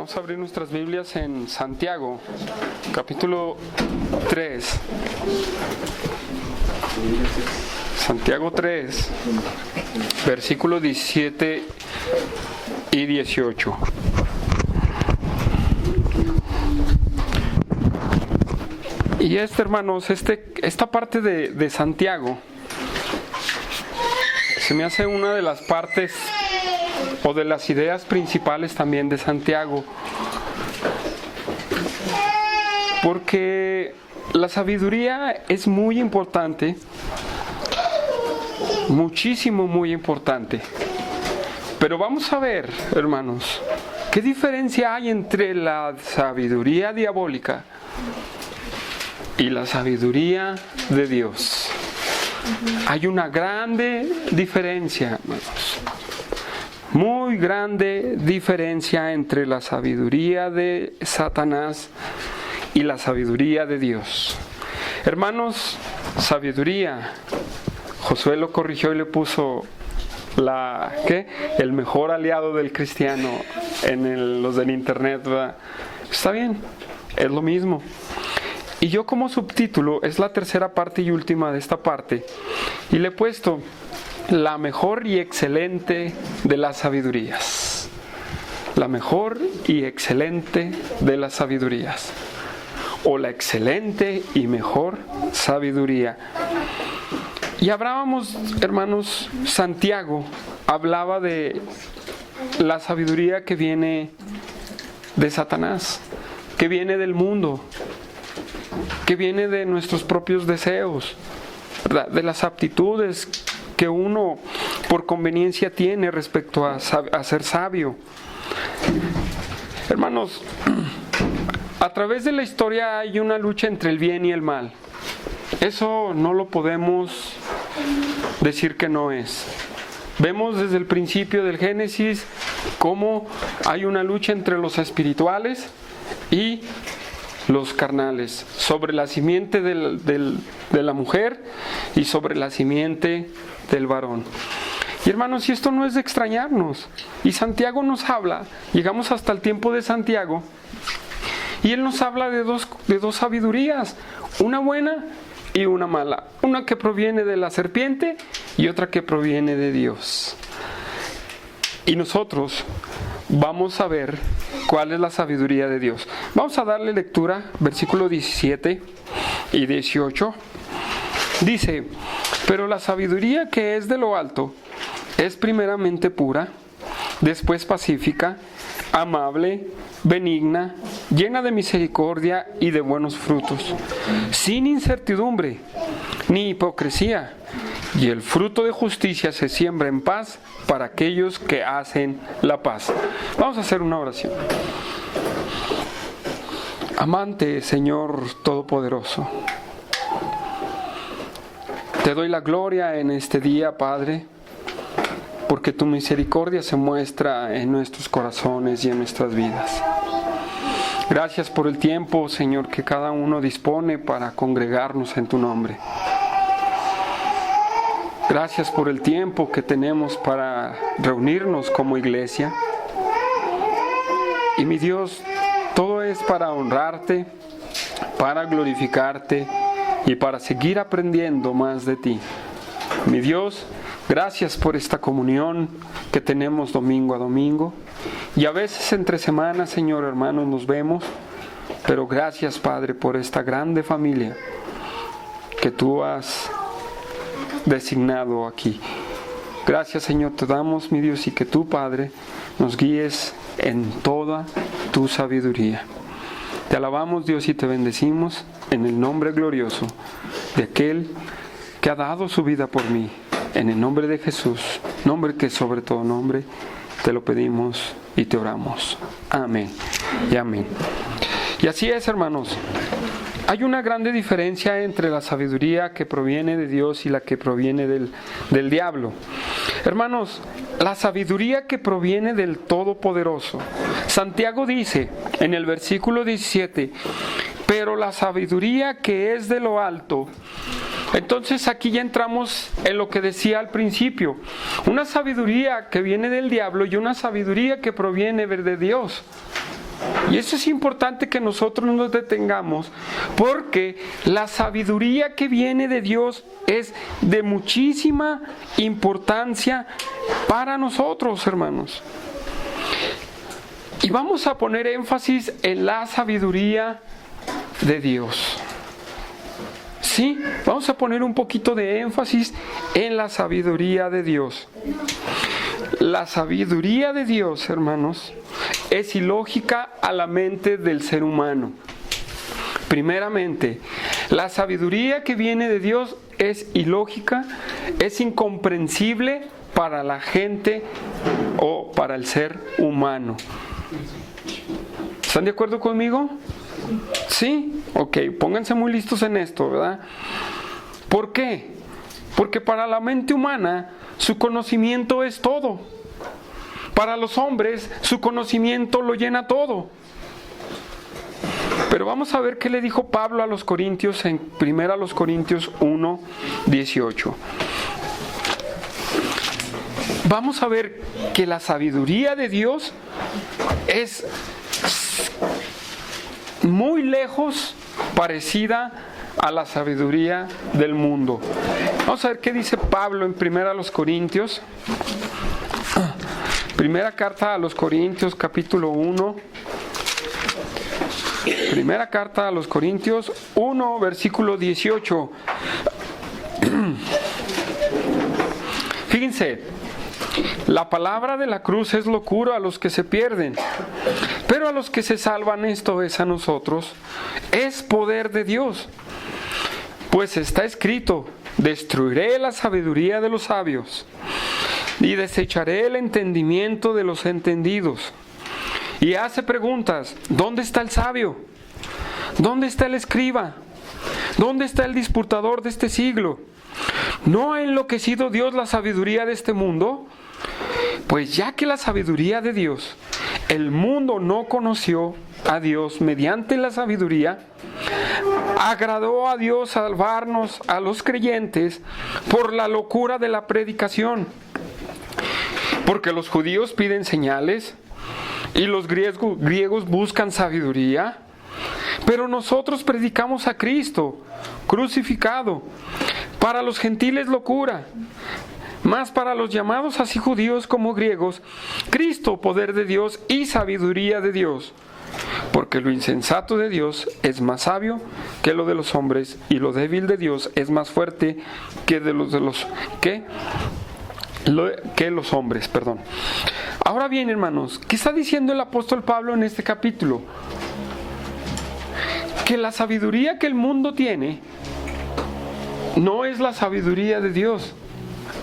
Vamos a abrir nuestras Biblias en Santiago, capítulo 3. Santiago 3, versículos 17 y 18. Y hermanos, esta parte de Santiago se me hace una de las partes o de las ideas principales también de Santiago, porque la sabiduría es muy importante, muchísimo, muy importante. Pero vamos a ver, hermanos, ¿qué diferencia hay entre la sabiduría diabólica y la sabiduría de Dios? Hay una grande diferencia, hermanos. Muy grande diferencia entre la sabiduría de Satanás y la sabiduría de Dios. Hermanos, sabiduría. Josué lo corrigió y le puso el mejor aliado del cristiano en los del internet, ¿verdad? Está bien, es lo mismo. Y yo como subtítulo, es la tercera parte y última de esta parte, y le he puesto la mejor y excelente de las sabidurías. La mejor y excelente de las sabidurías. O la excelente y mejor sabiduría. Y hablábamos, hermanos, Santiago hablaba de la sabiduría que viene de Satanás, que viene del mundo, que viene de nuestros propios deseos, ¿verdad? De las aptitudes que uno por conveniencia tiene respecto a ser sabio. Hermanos, a través de la historia hay una lucha entre el bien y el mal. Eso no lo podemos decir que no es. Vemos desde el principio del Génesis cómo hay una lucha entre los espirituales y los carnales, sobre la simiente de la mujer y sobre la simiente del varón. Y hermanos, si esto no es de extrañarnos, y Santiago nos habla, llegamos hasta el tiempo de Santiago, y él nos habla de dos sabidurías, una buena y una mala, una que proviene de la serpiente y otra que proviene de Dios. Y nosotros vamos a ver cuál es la sabiduría de Dios. Vamos a darle lectura, versículos 17 y 18. Dice: pero la sabiduría que es de lo alto es primeramente pura, después pacífica, amable, benigna, llena de misericordia y de buenos frutos, sin incertidumbre ni hipocresía, y el fruto de justicia se siembra en paz para aquellos que hacen la paz. Vamos a hacer una oración. Amante Señor Todopoderoso, te doy la gloria en este día, Padre, porque tu misericordia se muestra en nuestros corazones y en nuestras vidas. Gracias por el tiempo, Señor, que cada uno dispone para congregarnos en tu nombre. Gracias por el tiempo que tenemos para reunirnos como iglesia. Y mi Dios, todo es para honrarte, para glorificarte y para seguir aprendiendo más de ti. Mi Dios, gracias por esta comunión que tenemos domingo a domingo. Y a veces entre semanas, Señor, hermanos, nos vemos. Pero gracias, Padre, por esta grande familia que tú has designado aquí. Gracias, Señor, te damos, mi Dios, y que tú, Padre, nos guíes en toda tu sabiduría. Te alabamos, Dios, y te bendecimos en el nombre glorioso de aquel que ha dado su vida por mí. En el nombre de Jesús, nombre que sobre todo nombre, te lo pedimos y te oramos. Amén y amén. Y así es, hermanos. Hay una grande diferencia entre la sabiduría que proviene de Dios y la que proviene del diablo. Hermanos, la sabiduría que proviene del Todopoderoso. Santiago dice en el versículo 17, pero la sabiduría que es de lo alto. Entonces aquí ya entramos en lo que decía al principio. Una sabiduría que viene del diablo y una sabiduría que proviene de Dios. Y eso es importante que nosotros nos detengamos, porque la sabiduría que viene de Dios es de muchísima importancia para nosotros, hermanos. Y vamos a poner énfasis en la sabiduría de Dios. Sí, vamos a poner un poquito de énfasis en la sabiduría de Dios. La sabiduría de Dios, hermanos, es ilógica a la mente del ser humano. Primeramente, la sabiduría que viene de Dios es ilógica, es incomprensible para la gente o para el ser humano. ¿Están de acuerdo conmigo? ¿Sí? Ok, pónganse muy listos en esto, ¿verdad? ¿Por qué? Porque para la mente humana su conocimiento es todo. Para los hombres su conocimiento lo llena todo. Pero vamos a ver qué le dijo Pablo a los Corintios en 1 Corintios 1, 18. Vamos a ver que la sabiduría de Dios es muy lejos parecida a la sabiduría del mundo. Vamos a ver qué dice Pablo en 1 Corintios. Primera carta a los Corintios, capítulo 1. Primera carta a los Corintios 1, versículo 18. Fíjense, la palabra de la cruz es locura a los que se pierden, pero a los que se salvan, esto es a nosotros, es poder de Dios. Pues está escrito: destruiré la sabiduría de los sabios y desecharé el entendimiento de los entendidos. Y hace preguntas: ¿dónde está el sabio? ¿Dónde está el escriba? ¿Dónde está el disputador de este siglo? ¿No ha enloquecido Dios la sabiduría de este mundo? Pues ya que la sabiduría de Dios, el mundo no conoció a Dios mediante la sabiduría, agradó a Dios salvarnos a los creyentes por la locura de la predicación. Porque los judíos piden señales y los griegos buscan sabiduría, pero nosotros predicamos a Cristo crucificado, para los gentiles locura, mas para los llamados así judíos como griegos, Cristo poder de Dios y sabiduría de Dios. Porque lo insensato de Dios es más sabio que lo de los hombres, y lo débil de Dios es más fuerte que los hombres, perdón. Ahora bien, hermanos, ¿qué está diciendo el apóstol Pablo en este capítulo? Que la sabiduría que el mundo tiene no es la sabiduría de Dios.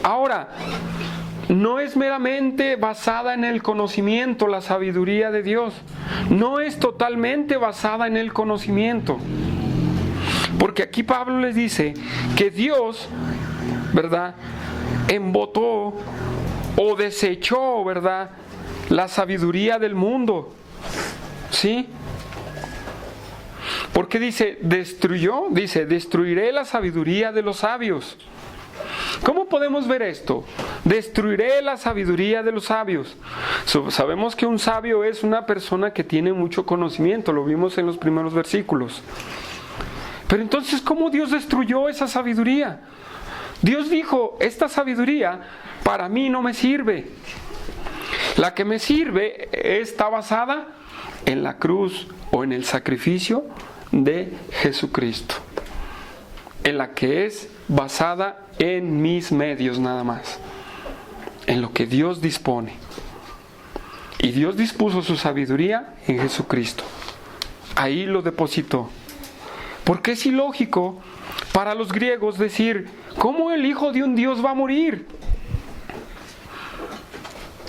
Ahora, no es meramente basada en el conocimiento la sabiduría de Dios. No es totalmente basada en el conocimiento. Porque aquí Pablo les dice que Dios, ¿verdad?, embotó o desechó, ¿verdad?, la sabiduría del mundo. ¿Sí? Porque dice, destruiré la sabiduría de los sabios. ¿Cómo podemos ver esto? Destruiré la sabiduría de los sabios. Sabemos que un sabio es una persona que tiene mucho conocimiento, lo vimos en los primeros versículos. Pero entonces, ¿cómo Dios destruyó esa sabiduría? Dios dijo, esta sabiduría para mí no me sirve. La que me sirve está basada en la cruz o en el sacrificio de Jesucristo, en la que es basada en mis medios nada más, en lo que Dios dispone. Y Dios dispuso su sabiduría en Jesucristo. Ahí lo depositó. Porque es ilógico para los griegos decir, ¿cómo el hijo de un Dios va a morir?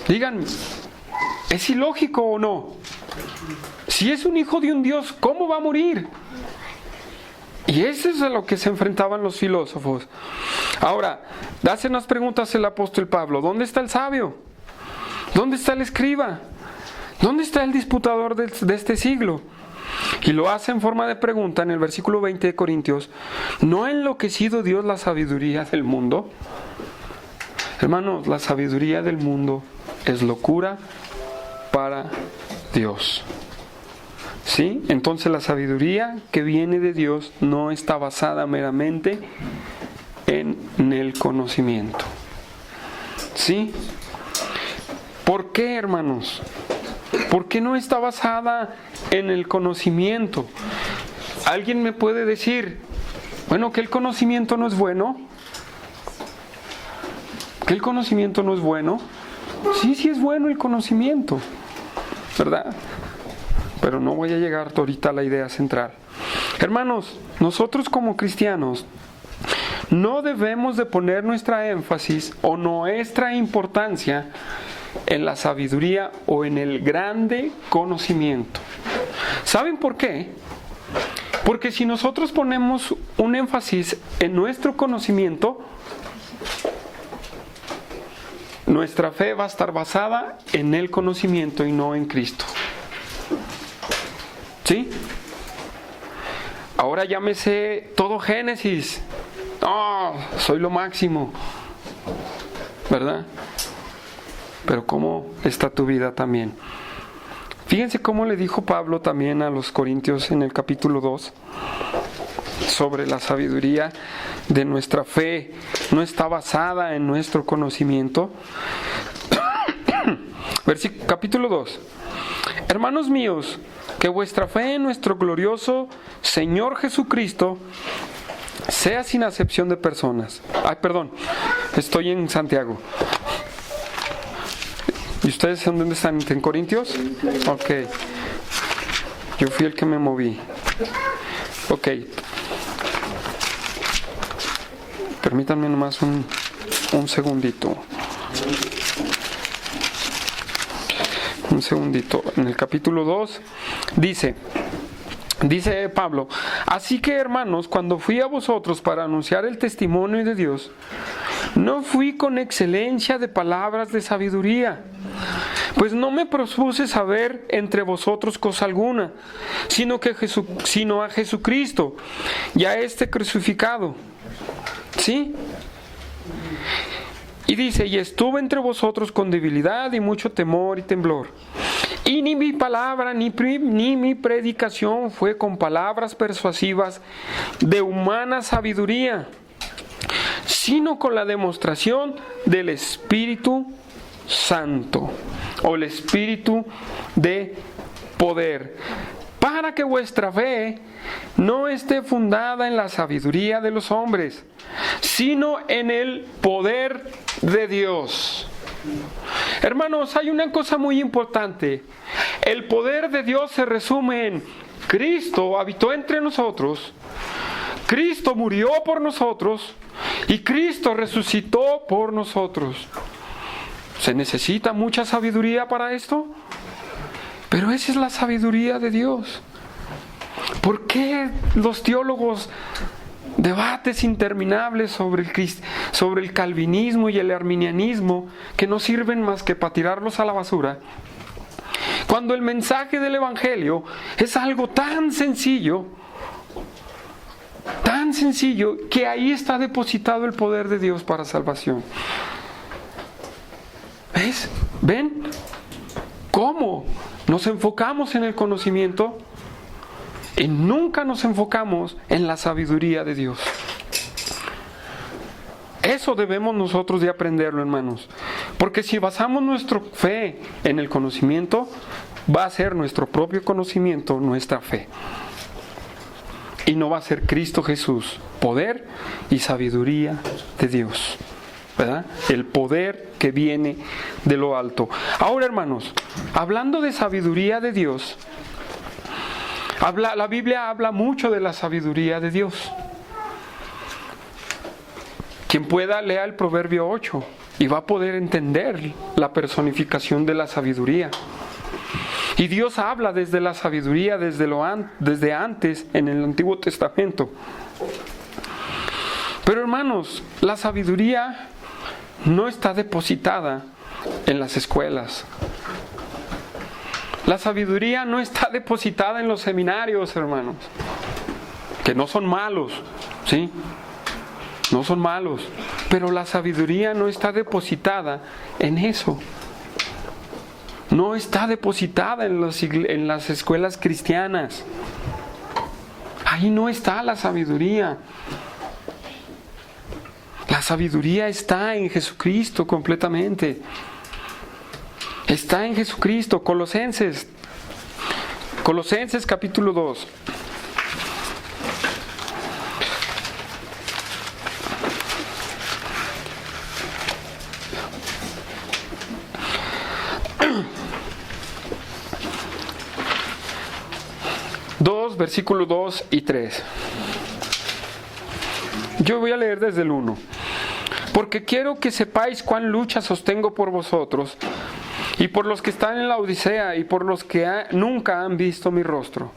Díganme, ¿es ilógico o no? Si es un hijo de un Dios, ¿cómo va a morir? Y eso es a lo que se enfrentaban los filósofos. Ahora, hace unas preguntas el apóstol Pablo. ¿Dónde está el sabio? ¿Dónde está el escriba? ¿Dónde está el disputador de este siglo? Y lo hace en forma de pregunta en el versículo 20 de Corintios. ¿No ha enloquecido Dios la sabiduría del mundo? Hermanos, la sabiduría del mundo es locura para Dios. ¿Sí? Entonces la sabiduría que viene de Dios no está basada meramente en el conocimiento. ¿Sí? ¿Por qué, hermanos? ¿Por qué no está basada en el conocimiento? ¿Alguien me puede decir, bueno, que el conocimiento no es bueno? ¿Que el conocimiento no es bueno? Sí, sí es bueno el conocimiento, ¿verdad? Pero no voy a llegar ahorita a la idea central. Hermanos, nosotros como cristianos no debemos de poner nuestra énfasis o nuestra importancia en la sabiduría o en el grande conocimiento. ¿Saben por qué? Porque si nosotros ponemos un énfasis en nuestro conocimiento, nuestra fe va a estar basada en el conocimiento y no en Cristo. ¿Sí? Ahora ya me sé todo Génesis. ¡Oh! Soy lo máximo. ¿Verdad? Pero ¿cómo está tu vida también? Fíjense cómo le dijo Pablo también a los Corintios en el capítulo 2 sobre la sabiduría de nuestra fe. No está basada en nuestro conocimiento. Capítulo 2. Hermanos míos, que vuestra fe en nuestro glorioso Señor Jesucristo sea sin acepción de personas. Estoy en Santiago. ¿Y ustedes dónde están? ¿En Corintios? Ok. Yo fui el que me moví. Ok. Permítanme nomás un segundito. Un segundito. En el capítulo 2 dice Pablo: así que, hermanos, cuando fui a vosotros para anunciar el testimonio de Dios, no fui con excelencia de palabras de sabiduría, pues no me propuse saber entre vosotros cosa alguna, sino a Jesucristo y a este crucificado. ¿Sí? Y dice: y estuve entre vosotros con debilidad y mucho temor y temblor. Y ni mi palabra ni mi predicación fue con palabras persuasivas de humana sabiduría, sino con la demostración del Espíritu Santo, o el Espíritu de poder, para que vuestra fe no esté fundada en la sabiduría de los hombres, sino en el poder de Dios. Hermanos, hay una cosa muy importante. El poder de Dios se resume en: Cristo habitó entre nosotros, Cristo murió por nosotros y Cristo resucitó por nosotros. ¿Se necesita mucha sabiduría para esto? Pero esa es la sabiduría de Dios. ¿Por qué los teólogos debates interminables sobre el calvinismo y el arminianismo, que no sirven más que para tirarlos a la basura, cuando el mensaje del Evangelio es algo tan sencillo, que ahí está depositado el poder de Dios para salvación? ¿Ves? ¿Ven? ¿Cómo nos enfocamos en el conocimiento y nunca nos enfocamos en la sabiduría de Dios? Eso debemos nosotros de aprenderlo, hermanos. Porque si basamos nuestra fe en el conocimiento, va a ser nuestro propio conocimiento nuestra fe. Y no va a ser Cristo Jesús, poder y sabiduría de Dios, ¿verdad? El poder que viene de lo alto. Ahora, hermanos, hablando de sabiduría de Dios, la Biblia habla mucho de la sabiduría de Dios. Quien pueda, lea el Proverbio 8 y va a poder entender la personificación de la sabiduría. Y Dios habla desde la sabiduría, desde antes en el Antiguo Testamento. Pero, hermanos, la sabiduría no está depositada en las escuelas. La sabiduría no está depositada en los seminarios, hermanos, que no son malos, ¿sí? No son malos, pero la sabiduría no está depositada en eso. no está depositada en las escuelas cristianas. Ahí no está la sabiduría. La sabiduría está en Jesucristo completamente. Está en Jesucristo. Colosenses capítulo 2. Versículos 2 y 3. Yo voy a leer desde el 1. Porque quiero que sepáis cuán lucha sostengo por vosotros y por los que están en la Odisea y por los que nunca han visto mi rostro,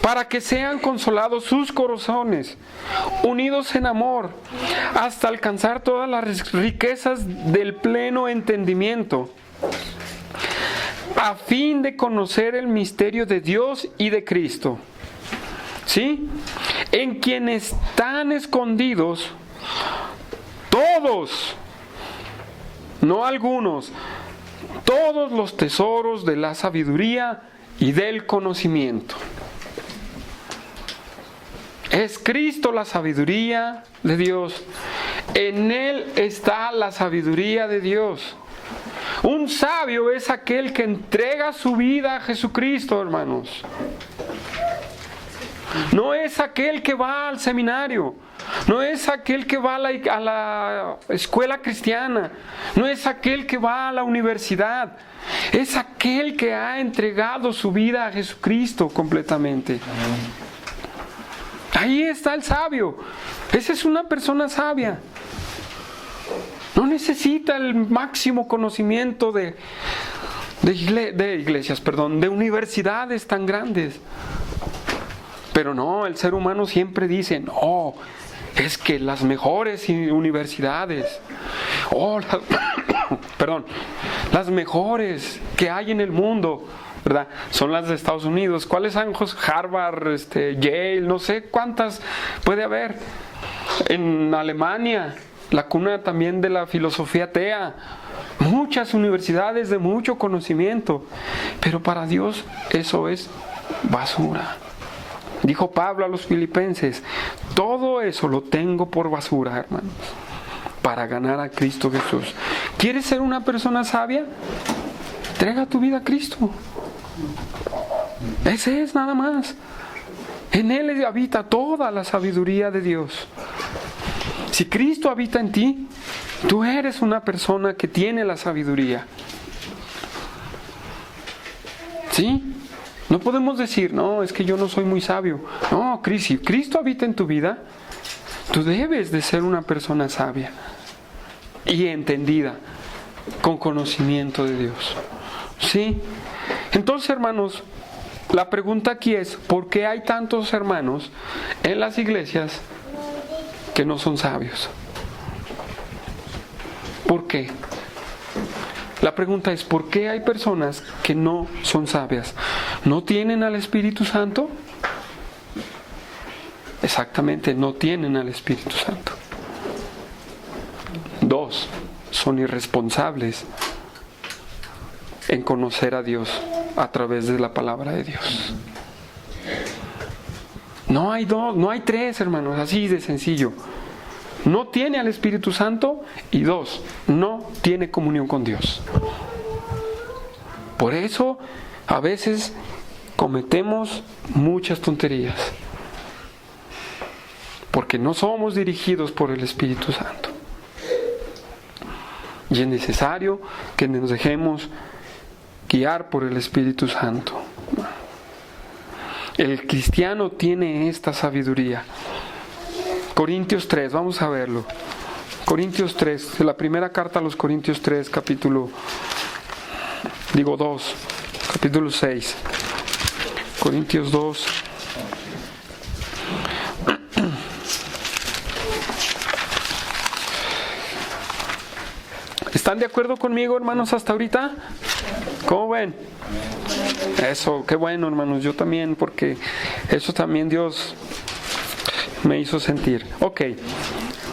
para que sean consolados sus corazones, unidos en amor, hasta alcanzar todas las riquezas del pleno entendimiento, a fin de conocer el misterio de Dios y de Cristo, ¿sí? En quien están escondidos todos, no algunos, todos los tesoros de la sabiduría y del conocimiento. Es Cristo la sabiduría de Dios. En Él está la sabiduría de Dios. Un sabio es aquel que entrega su vida a Jesucristo, hermanos. No es aquel que va al seminario, no es aquel que va a la escuela cristiana, no es aquel que va a la universidad, es aquel que ha entregado su vida a Jesucristo completamente. Ahí está el sabio. Esa es una persona sabia. No necesita el máximo conocimiento de universidades tan grandes. Pero no, el ser humano siempre dice, no, es que las mejores universidades, las mejores que hay en el mundo, ¿verdad? Son las de Estados Unidos. ¿Cuáles son? Harvard, Yale, no sé cuántas puede haber. En Alemania, la cuna también de la filosofía atea. Muchas universidades de mucho conocimiento. Pero para Dios eso es basura. Dijo Pablo a los filipenses, todo eso lo tengo por basura, hermanos, para ganar a Cristo Jesús. ¿Quieres ser una persona sabia? Entrega tu vida a Cristo. Ese es nada más. En Él habita toda la sabiduría de Dios. Si Cristo habita en ti, tú eres una persona que tiene la sabiduría. ¿Sí? No podemos decir, no, es que yo no soy muy sabio. No, si Cristo habita en tu vida, tú debes de ser una persona sabia y entendida, con conocimiento de Dios. ¿Sí? Entonces, hermanos, la pregunta aquí es, ¿por qué hay tantos hermanos en las iglesias que no son sabios? ¿Por qué? La pregunta es, ¿por qué hay personas que no son sabias? ¿No tienen al Espíritu Santo? Exactamente, no tienen al Espíritu Santo. 2, son irresponsables en conocer a Dios a través de la palabra de Dios. No hay 2, no hay 3, hermanos, así de sencillo. No tiene al Espíritu Santo y 2, no tiene comunión con Dios. Por eso a veces cometemos muchas tonterías, porque no somos dirigidos por el Espíritu Santo. Y es necesario que nos dejemos guiar por el Espíritu Santo. El cristiano tiene esta sabiduría. Corintios 3, vamos a verlo. Corintios 3, la primera carta a los Corintios 3, capítulo 6. Corintios 2. ¿Están de acuerdo conmigo, hermanos, hasta ahorita? ¿Cómo ven? Eso, qué bueno, hermanos, yo también, porque eso también Dios me hizo sentir. Ok,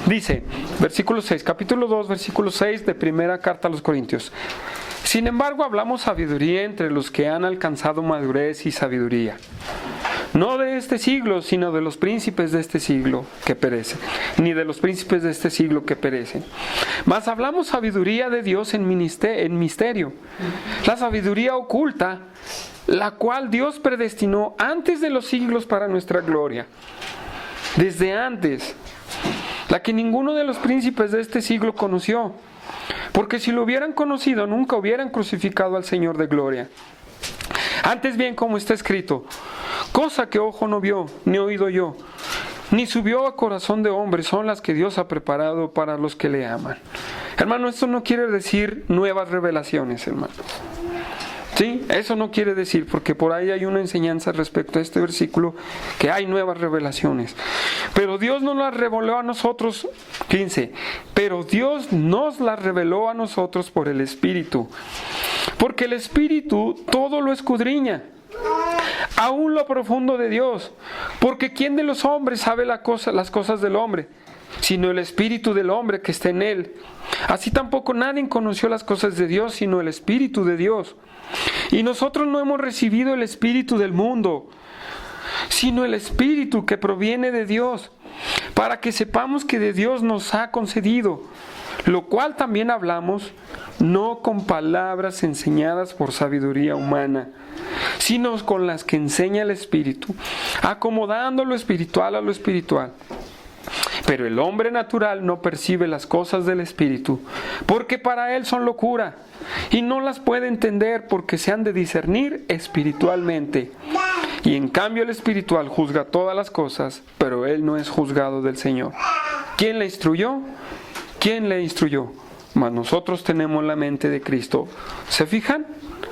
dice, Versículo 6, capítulo 2, versículo 6 de primera carta a los Corintios. Sin embargo, hablamos sabiduría entre los que han alcanzado madurez y sabiduría. No de este siglo, sino de los príncipes de este siglo que perecen, ni de los príncipes de este siglo que perecen. Mas hablamos sabiduría de Dios en misterio, la sabiduría oculta, la cual Dios predestinó antes de los siglos para nuestra gloria. Desde antes, la que ninguno de los príncipes de este siglo conoció, porque si lo hubieran conocido, nunca hubieran crucificado al Señor de gloria. Antes bien, como está escrito, cosa que ojo no vio, ni oído yo, ni subió a corazón de hombre, son las que Dios ha preparado para los que le aman. Hermano, esto no quiere decir nuevas revelaciones, hermano. Sí, eso no quiere decir, porque por ahí hay una enseñanza respecto a este versículo, que hay nuevas revelaciones. Pero Dios nos las reveló a nosotros, 15, pero Dios nos las reveló a nosotros por el Espíritu. Porque el Espíritu todo lo escudriña, aún lo profundo de Dios. Porque ¿quién de los hombres sabe las cosas del hombre? Sino el Espíritu del hombre que está en él. Así tampoco nadie conoció las cosas de Dios, sino el Espíritu de Dios. Y nosotros no hemos recibido el espíritu del mundo, sino el Espíritu que proviene de Dios, para que sepamos que de Dios nos ha concedido, lo cual también hablamos, no con palabras enseñadas por sabiduría humana, sino con las que enseña el Espíritu, acomodando lo espiritual a lo espiritual. Pero el hombre natural no percibe las cosas del Espíritu, porque para él son locura, y no las puede entender porque se han de discernir espiritualmente. Y en cambio el espiritual juzga todas las cosas, pero él no es juzgado del Señor. ¿Quién le instruyó? ¿Quién le instruyó? Mas nosotros tenemos la mente de Cristo. ¿Se fijan?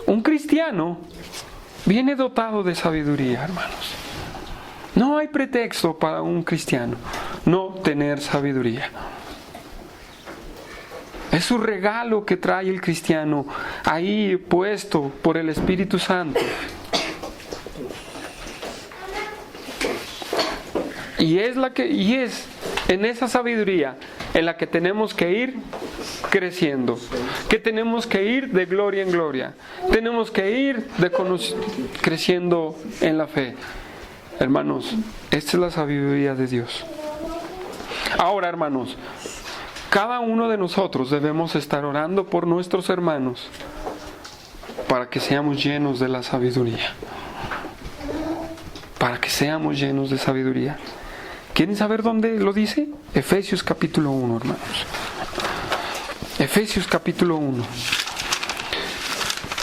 Un cristiano viene dotado de sabiduría, hermanos. No hay pretexto para un cristiano no tener sabiduría. Es un regalo que trae el cristiano ahí puesto por el Espíritu Santo. Y es en esa sabiduría en la que tenemos que ir creciendo, que tenemos que ir de gloria en gloria, tenemos que ir creciendo en la fe. Hermanos, esta es la sabiduría de Dios. Ahora, hermanos, cada uno de nosotros debemos estar orando por nuestros hermanos para que seamos llenos de la sabiduría. Para que seamos llenos de sabiduría. ¿Quieren saber dónde lo dice? Efesios capítulo 1, hermanos. Efesios capítulo 1.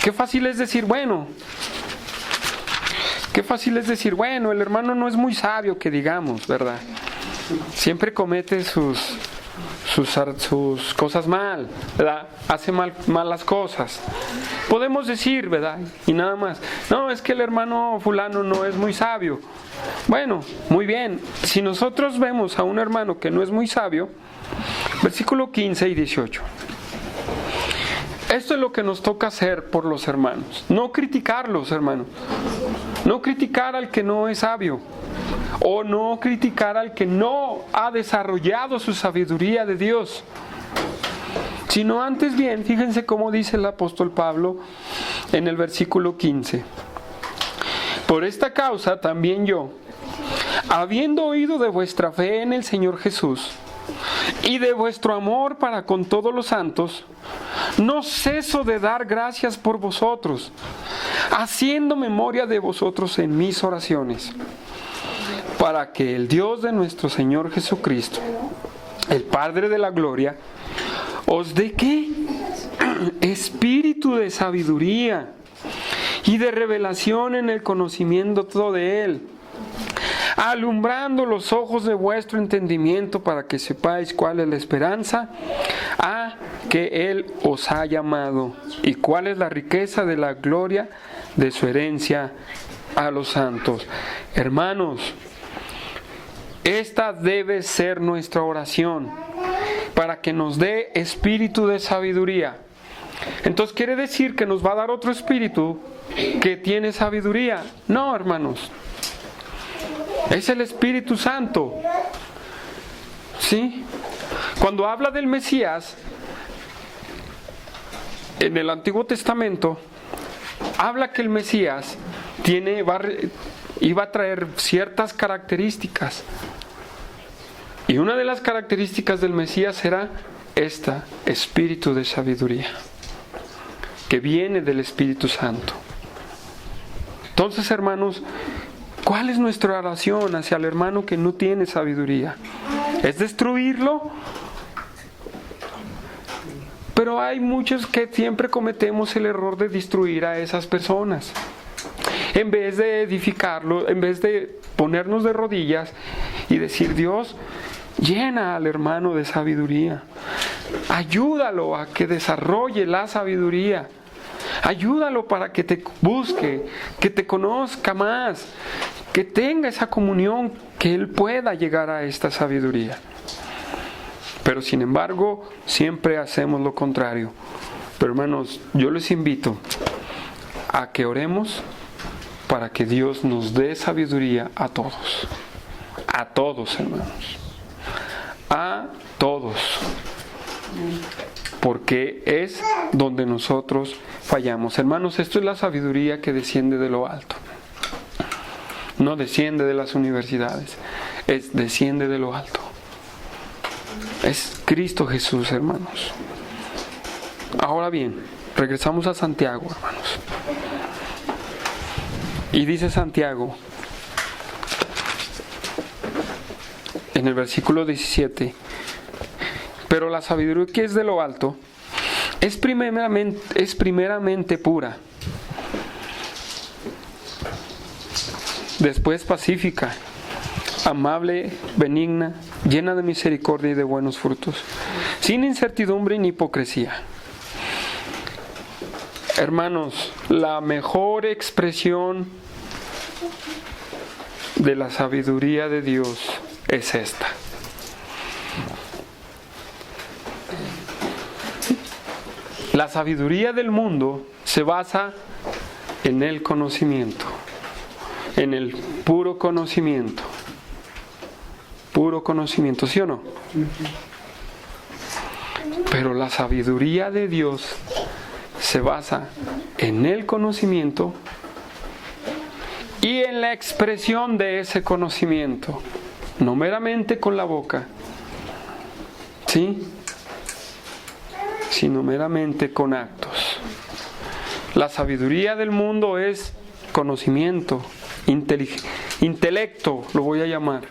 Qué fácil es decir, bueno, el hermano no es muy sabio, que digamos, ¿verdad? Siempre comete sus cosas mal, ¿verdad? Hace malas cosas. Podemos decir, ¿verdad? Y nada más. No, es que el hermano fulano no es muy sabio. Bueno, muy bien. Si nosotros vemos a un hermano que no es muy sabio, versículo 15 y 18. Esto es lo que nos toca hacer por los hermanos. No criticarlos, hermanos. No criticar al que no es sabio. O no criticar al que no ha desarrollado su sabiduría de Dios. Sino antes bien, fíjense cómo dice el apóstol Pablo en el versículo 15. Por esta causa también yo, habiendo oído de vuestra fe en el Señor Jesús y de vuestro amor para con todos los santos, no ceso de dar gracias por vosotros, haciendo memoria de vosotros en mis oraciones, para que el Dios de nuestro Señor Jesucristo, el Padre de la gloria, os dé ¿qué? Espíritu de sabiduría y de revelación en el conocimiento todo de Él, alumbrando los ojos de vuestro entendimiento para que sepáis cuál es la esperanza a que Él os ha llamado y cuál es la riqueza de la gloria de su herencia a los santos. Hermanos, esta debe ser nuestra oración para que nos dé espíritu de sabiduría. Entonces, ¿quiere decir que nos va a dar otro espíritu que tiene sabiduría? No, hermanos. Es el Espíritu Santo. ¿Sí? Cuando habla del Mesías, en el Antiguo Testamento, habla que el Mesías iba a traer ciertas características. Y una de las características del Mesías era espíritu de sabiduría, que viene del Espíritu Santo. Entonces, hermanos, ¿cuál es nuestra oración hacia el hermano que no tiene sabiduría? ¿Es destruirlo? Pero hay muchos que siempre cometemos el error de destruir a esas personas. En vez de edificarlo, en vez de ponernos de rodillas y decir: Dios, llena al hermano de sabiduría. Ayúdalo a que desarrolle la sabiduría. Ayúdalo para que te busque, que te conozca más, que tenga esa comunión, que él pueda llegar a esta sabiduría. Pero sin embargo, siempre hacemos lo contrario. Pero hermanos, yo les invito a que oremos para que Dios nos dé sabiduría a todos. A todos, hermanos. A todos. Porque es donde nosotros fallamos. Hermanos, esto es la sabiduría que desciende de lo alto. No desciende de las universidades. Desciende de lo alto. Es Cristo Jesús, hermanos. Ahora bien, regresamos a Santiago, hermanos. Y dice Santiago, en el versículo 17: pero la sabiduría que es de lo alto es primeramente pura, después pacífica, amable, benigna, llena de misericordia y de buenos frutos, sin incertidumbre ni hipocresía. Hermanos, la mejor expresión de la sabiduría de Dios es esta. La sabiduría del mundo se basa en el conocimiento, en el puro conocimiento. Puro conocimiento, ¿sí o no? Pero la sabiduría de Dios se basa en el conocimiento y en la expresión de ese conocimiento, no meramente con la boca, ¿sí?, sino meramente con actos. La sabiduría del mundo es conocimiento, intelecto, lo voy a llamar.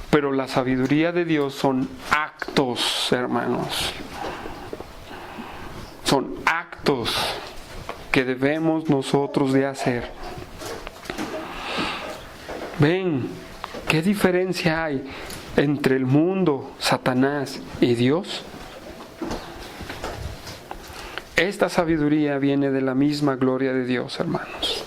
Pero la sabiduría de Dios son actos, hermanos. Son actos que debemos nosotros de hacer. Ven, ¿qué diferencia hay entre el mundo, Satanás y Dios? Esta sabiduría viene de la misma gloria de Dios, hermanos.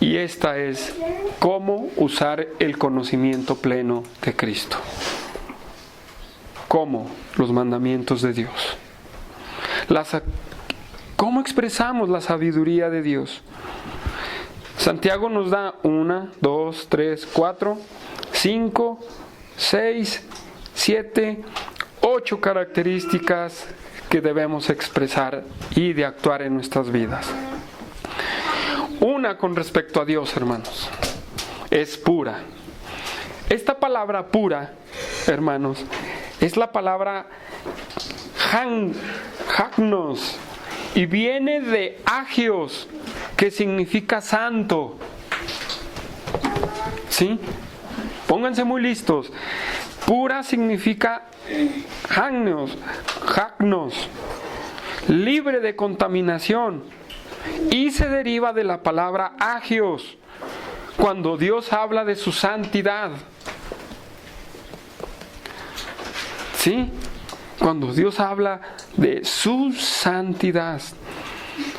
Y esta es cómo usar el conocimiento pleno de Cristo. ¿Cómo? Los mandamientos de Dios. ¿Cómo expresamos la sabiduría de Dios? Santiago nos da 1, 2, 3, 4, 5, 6, 7, 8 características que debemos expresar y de actuar en nuestras vidas. Una con respecto a Dios, hermanos, es pura. Esta palabra pura, hermanos, es la palabra hagnos, y viene de agios, que significa santo. ¿Sí? Pónganse muy listos. Pura significa hagnos, libre de contaminación, y se deriva de la palabra agios, cuando Dios habla de su santidad. ¿Sí? Cuando Dios habla de su santidad.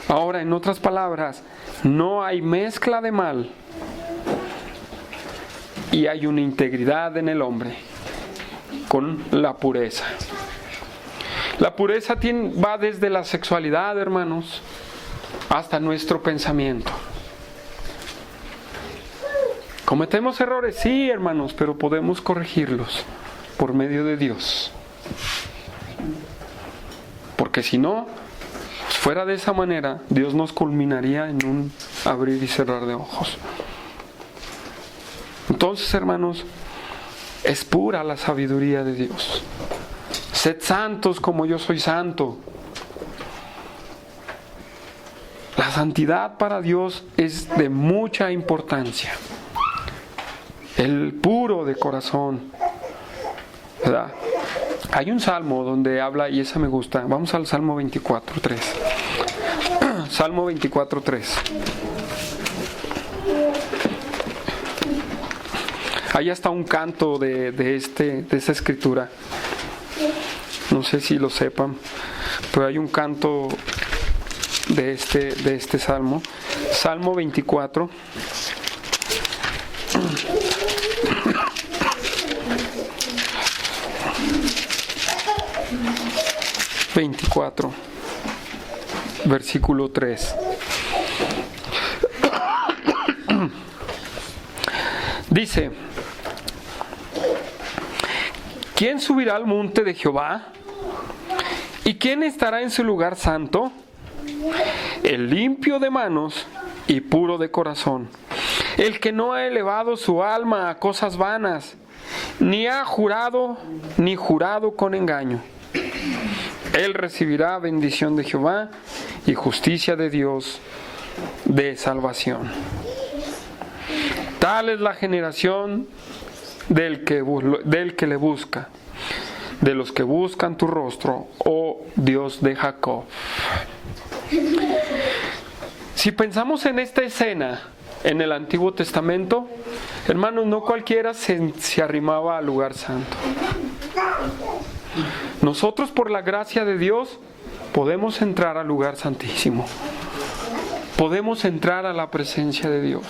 Ahora, en otras palabras, no hay mezcla de mal y hay una integridad en el hombre con la pureza. La pureza va desde la sexualidad, hermanos, hasta nuestro pensamiento. ¿Cometemos errores? Sí, hermanos, pero podemos corregirlos. por medio de Dios. Porque si no, fuera de esa manera, Dios nos culminaría en un abrir y cerrar de ojos. Entonces, hermanos, es pura la sabiduría de Dios. Sed santos como yo soy santo. La santidad para Dios es de mucha importancia. El puro de corazón, ¿verdad? Hay un salmo donde habla, y esa me gusta. Vamos al Salmo 24:3. Salmo 24:3. Ahí está un canto de esta escritura. No sé si lo sepan, pero hay un canto de este salmo. Salmo 24. Versículo 3. Dice: ¿quién subirá al monte de Jehová? ¿Y quién estará en su lugar santo? El limpio de manos y puro de corazón, el que no ha elevado su alma a cosas vanas, ni ha jurado con engaño. Él recibirá bendición de Jehová y justicia de Dios de salvación. Tal es la generación del que le busca, de los que buscan tu rostro, oh Dios de Jacob. Si pensamos en esta escena en el Antiguo Testamento, hermanos, no cualquiera se arrimaba al lugar santo. Nosotros, por la gracia de Dios, podemos entrar al lugar santísimo. Podemos entrar a la presencia de Dios.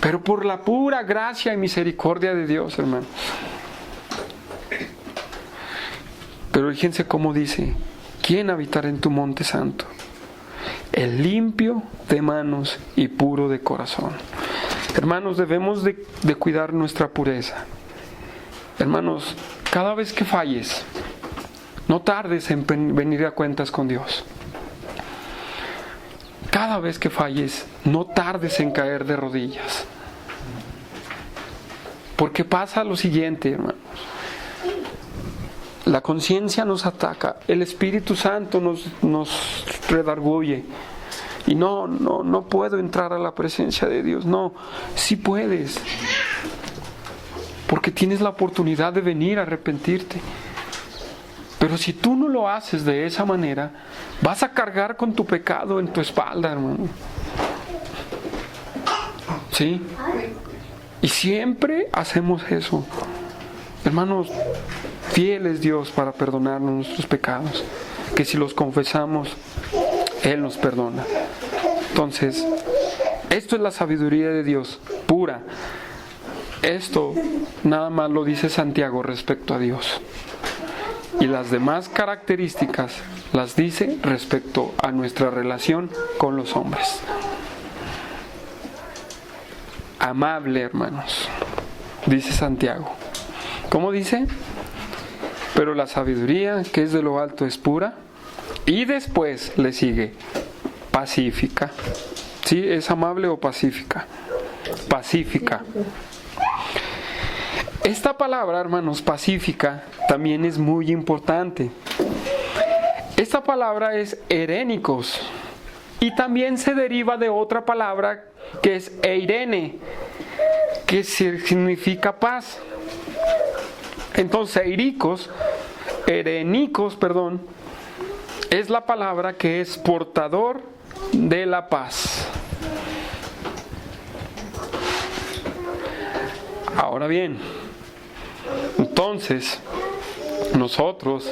Pero por la pura gracia y misericordia de Dios, hermanos. Pero fíjense cómo dice: ¿quién habitará en tu monte santo? El limpio de manos y puro de corazón. Hermanos, debemos de cuidar nuestra pureza. Hermanos, cada vez que falles, no tardes en venir a cuentas con Dios. Cada vez que falles, no tardes en caer de rodillas. Porque pasa lo siguiente, hermanos. La conciencia nos ataca, el Espíritu Santo nos redarguye. Y no puedo entrar a la presencia de Dios. No, sí puedes. Porque tienes la oportunidad de venir a arrepentirte. Pero si tú no lo haces de esa manera, vas a cargar con tu pecado en tu espalda, hermano. ¿Sí? Y siempre hacemos eso. Hermanos, fiel es Dios para perdonarnos nuestros pecados, que si los confesamos, Él nos perdona. Entonces, esto es la sabiduría de Dios, pura. Esto nada más lo dice Santiago respecto a Dios. Y las demás características las dice respecto a nuestra relación con los hombres. Amable, hermanos, dice Santiago. ¿Cómo dice? Pero la sabiduría que es de lo alto es pura. Y después le sigue pacífica. ¿Sí? ¿Es amable o pacífica? Pacífica. Esta palabra, hermanos, pacífica, también es muy importante. Esta palabra es erénicos. Y también se deriva de otra palabra que es eirene, que significa paz. Entonces, erénicos, es la palabra que es portador de la paz. Ahora bien, entonces, nosotros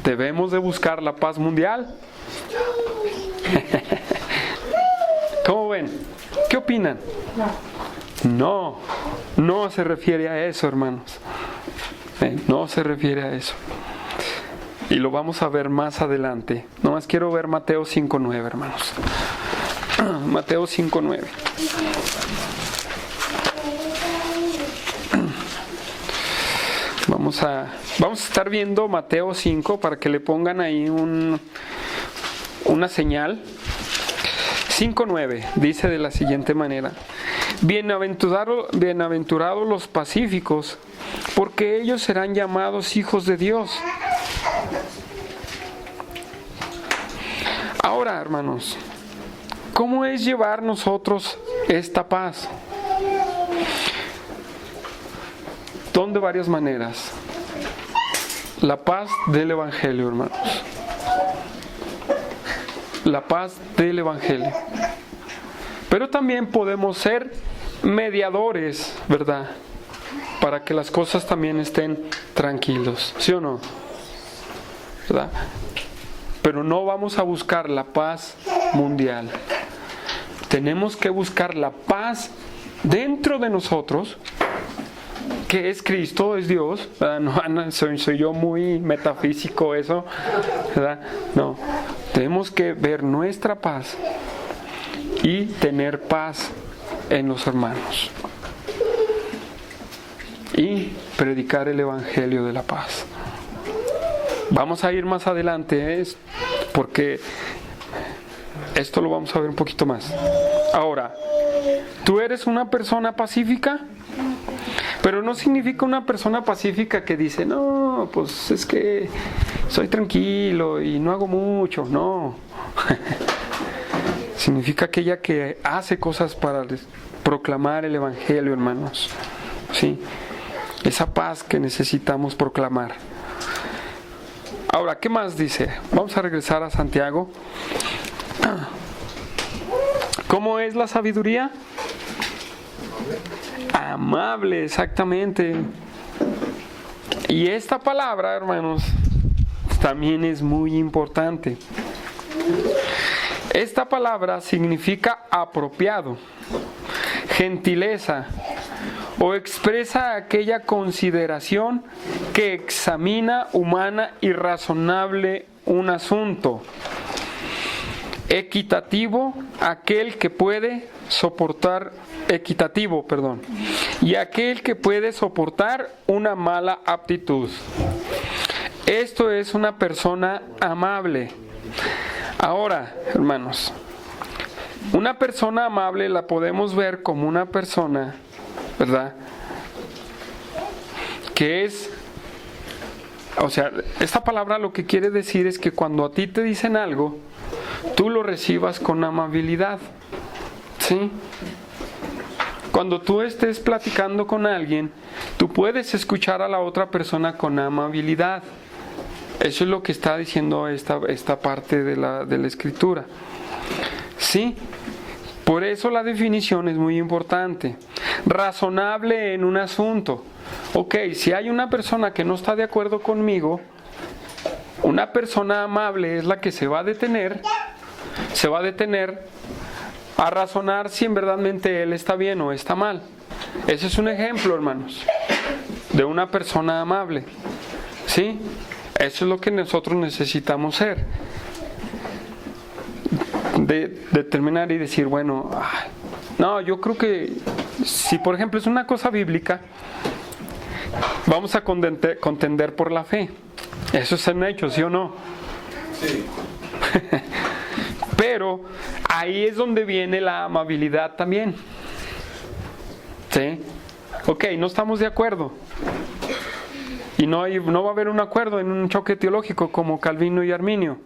debemos de buscar la paz mundial. ¿Cómo ven? ¿Qué opinan? No se refiere a eso, hermanos. No se refiere a eso. Y lo vamos a ver más adelante. Nomás quiero ver Mateo 5:9, hermanos. Mateo 5:9. Vamos a estar viendo Mateo 5 para que le pongan ahí una señal. 5:9 dice de la siguiente manera: bienaventurados los pacíficos, porque ellos serán llamados hijos de Dios. Ahora, hermanos, ¿cómo es llevar nosotros esta paz? Son de varias maneras. La paz del Evangelio, hermanos. La paz del Evangelio. Pero también podemos ser mediadores, ¿verdad? Para que las cosas también estén tranquilos, ¿sí o no? ¿Verdad? Pero no vamos a buscar la paz mundial. Tenemos que buscar la paz dentro de nosotros, que es Cristo, es Dios, ¿verdad? No, soy yo muy metafísico eso, ¿verdad? No, tenemos que ver nuestra paz y tener paz en los hermanos y predicar el Evangelio de la paz. Vamos a ir más adelante, porque esto lo vamos a ver un poquito más. Ahora, ¿tú eres una persona pacífica? Pero no significa una persona pacífica que dice, no, pues es que soy tranquilo y no hago mucho. No. Significa aquella que hace cosas para proclamar el Evangelio, hermanos. Sí. Esa paz que necesitamos proclamar. Ahora, ¿qué más dice? Vamos a regresar a Santiago. ¿Cómo es la sabiduría? Amable, exactamente. Y esta palabra, hermanos, también es muy importante. Esta palabra significa apropiado, gentileza, o expresa aquella consideración que examina humana y razonable un asunto. Equitativo, aquel que puede soportar, y aquel que puede soportar una mala aptitud. Esto es una persona amable. Ahora, hermanos, una persona amable la podemos ver como una persona, ¿verdad?, que es, o sea, esta palabra lo que quiere decir es que cuando a ti te dicen algo, tú lo recibas con amabilidad, ¿sí? Cuando tú estés platicando con alguien, tú puedes escuchar a la otra persona con amabilidad. Eso es lo que está diciendo esta parte de la escritura, ¿sí? Por eso la definición es muy importante. Razonable en un asunto. Ok, si hay una persona que no está de acuerdo conmigo, una persona amable es la que se va a detener a razonar si en verdadmente él está bien o está mal. Ese es un ejemplo, hermanos, de una persona amable, ¿sí? Eso es lo que nosotros necesitamos ser. De determinar y decir, bueno, no, yo creo que si por ejemplo es una cosa bíblica, vamos a contender por la fe. Eso es un hecho, ¿sí o no? Sí. Pero ahí es donde viene la amabilidad también. ¿Sí? Ok, no estamos de acuerdo. Y no va a haber un acuerdo en un choque teológico como Calvino y Arminio.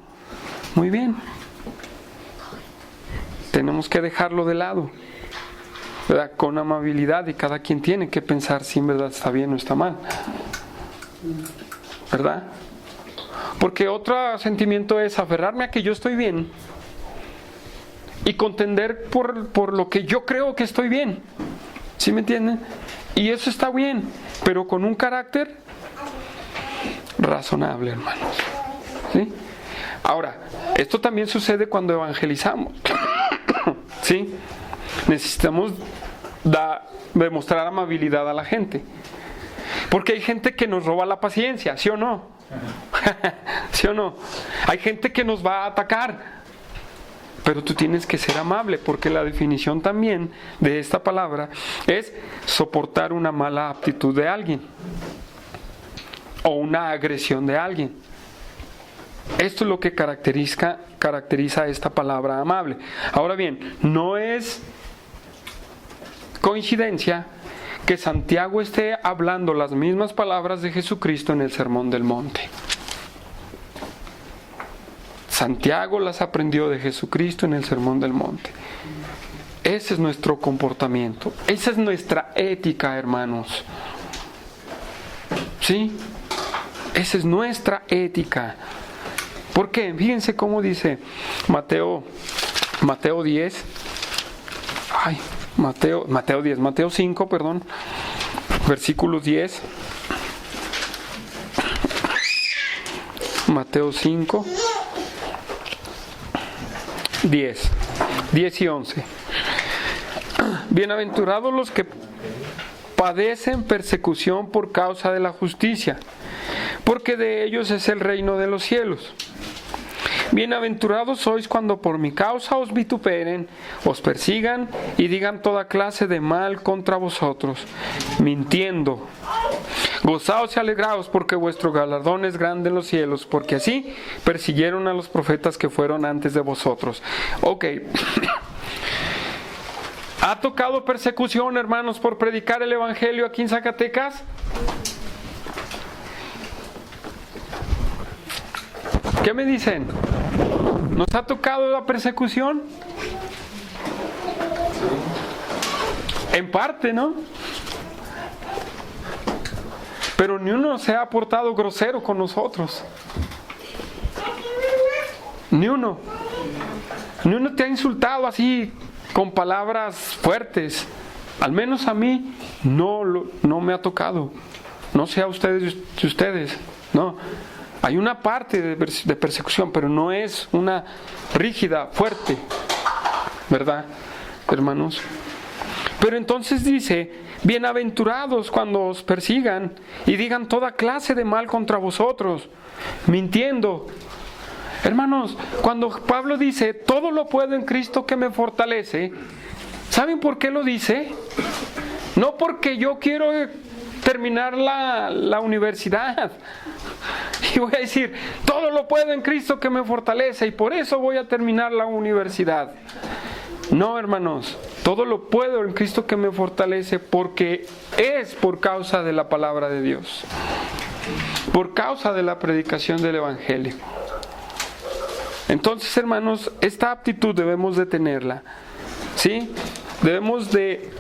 Muy bien. Tenemos que dejarlo de lado, ¿verdad?, con amabilidad, y cada quien tiene que pensar si en verdad está bien o está mal, ¿verdad? Porque otro sentimiento es aferrarme a que yo estoy bien y contender por lo que yo creo que estoy bien, ¿sí me entienden? Y eso está bien, pero con un carácter razonable, hermanos, ¿sí? Ahora, esto también sucede cuando evangelizamos. ¿Sí? Necesitamos demostrar amabilidad a la gente. Porque hay gente que nos roba la paciencia, ¿sí o no? ¿Sí o no? Hay gente que nos va a atacar. Pero tú tienes que ser amable, porque la definición también de esta palabra es soportar una mala actitud de alguien. o una agresión de alguien. Esto es lo que caracteriza esta palabra amable. Ahora bien, no es coincidencia que Santiago esté hablando las mismas palabras de Jesucristo en el Sermón del Monte. Santiago las aprendió de Jesucristo en el Sermón del Monte. Ese es nuestro comportamiento. Esa es nuestra ética, hermanos. ¿Sí? Esa es nuestra ética. ¿Por qué? Fíjense cómo dice Mateo 10. Mateo 5, perdón. Versículo 10. Mateo 5. 10 y 11. Bienaventurados los que padecen persecución por causa de la justicia, porque de ellos es el reino de los cielos. Bienaventurados sois cuando por mi causa os vituperen, os persigan y digan toda clase de mal contra vosotros, mintiendo. Gozaos y alegraos, porque vuestro galardón es grande en los cielos, porque así persiguieron a los profetas que fueron antes de vosotros. Ok. ¿Ha tocado persecución, hermanos, por predicar el Evangelio aquí en Zacatecas? ¿Qué me dicen? ¿Nos ha tocado la persecución? En parte, ¿no? Pero ni uno se ha portado grosero con nosotros. Ni uno. Ni uno te ha insultado así con palabras fuertes. Al menos a mí no me ha tocado. No sé a ustedes, no. Hay una parte de persecución, pero no es una rígida, fuerte, ¿verdad, hermanos? Pero entonces dice: bienaventurados cuando os persigan y digan toda clase de mal contra vosotros, mintiendo. Hermanos, cuando Pablo dice todo lo puedo en Cristo que me fortalece, ¿saben por qué lo dice? No porque yo quiero terminar la universidad y voy a decir todo lo puedo en Cristo que me fortalece y por eso voy a terminar la universidad. No, hermanos, todo lo puedo en Cristo que me fortalece, porque es por causa de la palabra de Dios, por causa de la predicación del Evangelio. Entonces, hermanos, esta aptitud debemos de tenerla, ¿sí? Debemos de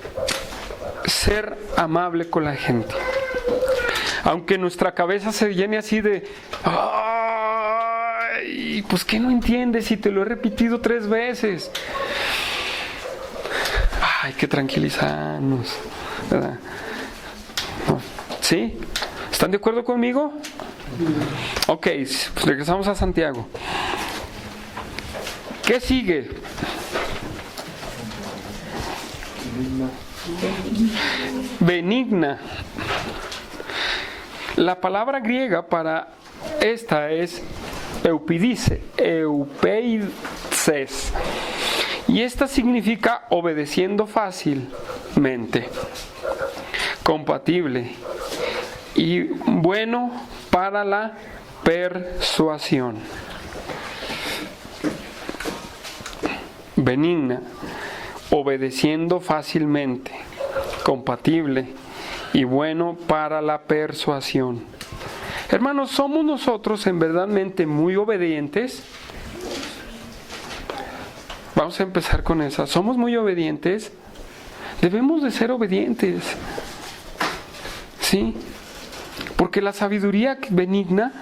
ser amable con la gente. Aunque nuestra cabeza se llene así de: ¡ay! Pues ¿qué no entiendes si te lo he repetido 3 veces? Hay que tranquilizarnos, ¿verdad? ¿Sí? ¿Están de acuerdo conmigo? Ok, pues regresamos a Santiago. ¿Qué sigue? Benigna. La palabra griega para esta es eupeides, y esta significa obedeciendo fácilmente, compatible y bueno para la persuasión. Benigna, obedeciendo fácilmente, compatible y bueno para la persuasión. Hermanos, ¿somos nosotros en verdadmente muy obedientes? Vamos a empezar con esa. ¿Somos muy obedientes? Debemos de ser obedientes, ¿sí? Porque la sabiduría benigna,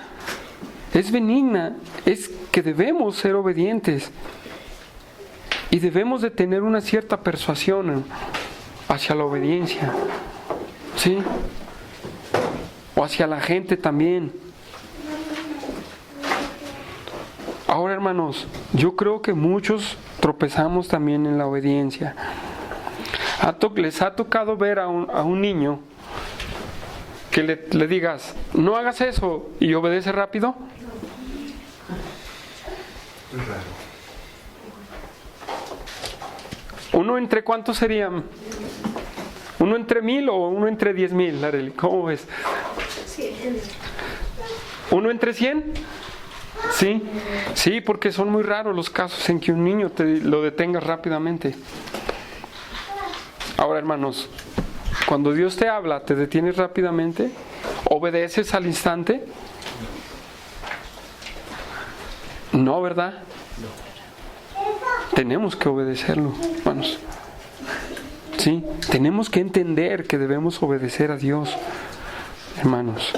es que debemos ser obedientes y debemos de tener una cierta persuasión hacia la obediencia, ¿sí? O hacia la gente también. Ahora, hermanos, yo creo que muchos tropezamos también en la obediencia. ¿Les ha tocado ver a un niño que le digas no hagas eso y obedece rápido? ¿Uno entre cuántos serían? ¿Uno entre 1000 o uno entre 10,000, Arely? ¿Cómo ves? ¿1 entre 100? Sí, sí, porque son muy raros los casos en que un niño te lo detenga rápidamente. Ahora, hermanos, cuando Dios te habla, ¿te detienes rápidamente? ¿Obedeces al instante? No, ¿verdad? Tenemos que obedecerlo, hermanos. Sí, tenemos que entender que debemos obedecer a Dios, hermanos.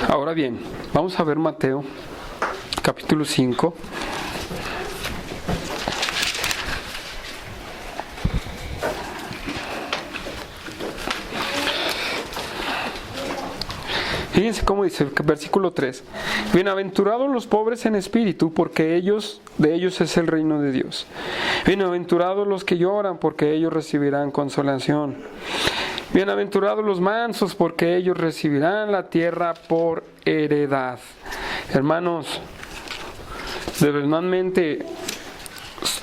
Ahora bien, vamos a ver Mateo, capítulo 5. Fíjense cómo dice, versículo 3. Bienaventurados los pobres en espíritu, porque de ellos es el reino de Dios. Bienaventurados los que lloran, porque ellos recibirán consolación. Bienaventurados los mansos, porque ellos recibirán la tierra por heredad. Hermanos, de verdadmente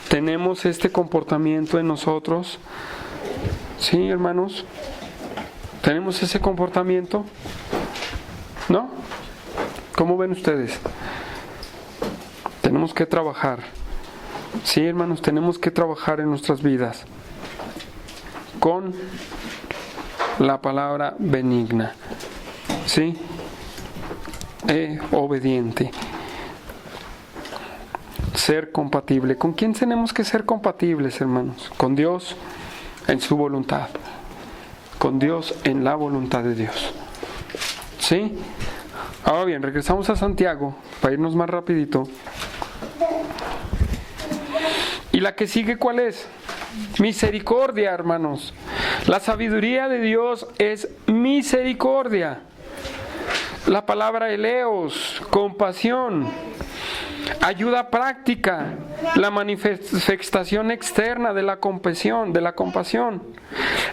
tenemos este comportamiento en nosotros. ¿Sí, hermanos? ¿Tenemos ese comportamiento? ¿No? ¿Cómo ven ustedes? Tenemos que trabajar. Sí, hermanos, tenemos que trabajar en nuestras vidas con la palabra benigna. ¿Sí? Obediente. Ser compatible. ¿Con quién tenemos que ser compatibles, hermanos? Con Dios en su voluntad. Con Dios en la voluntad de Dios. ¿Sí? Ahora bien, regresamos a Santiago para irnos más rapidito. ¿Y la que sigue cuál es? Misericordia, hermanos. La sabiduría de Dios es misericordia. La palabra eleos, compasión, ayuda práctica, la manifestación externa de la compasión,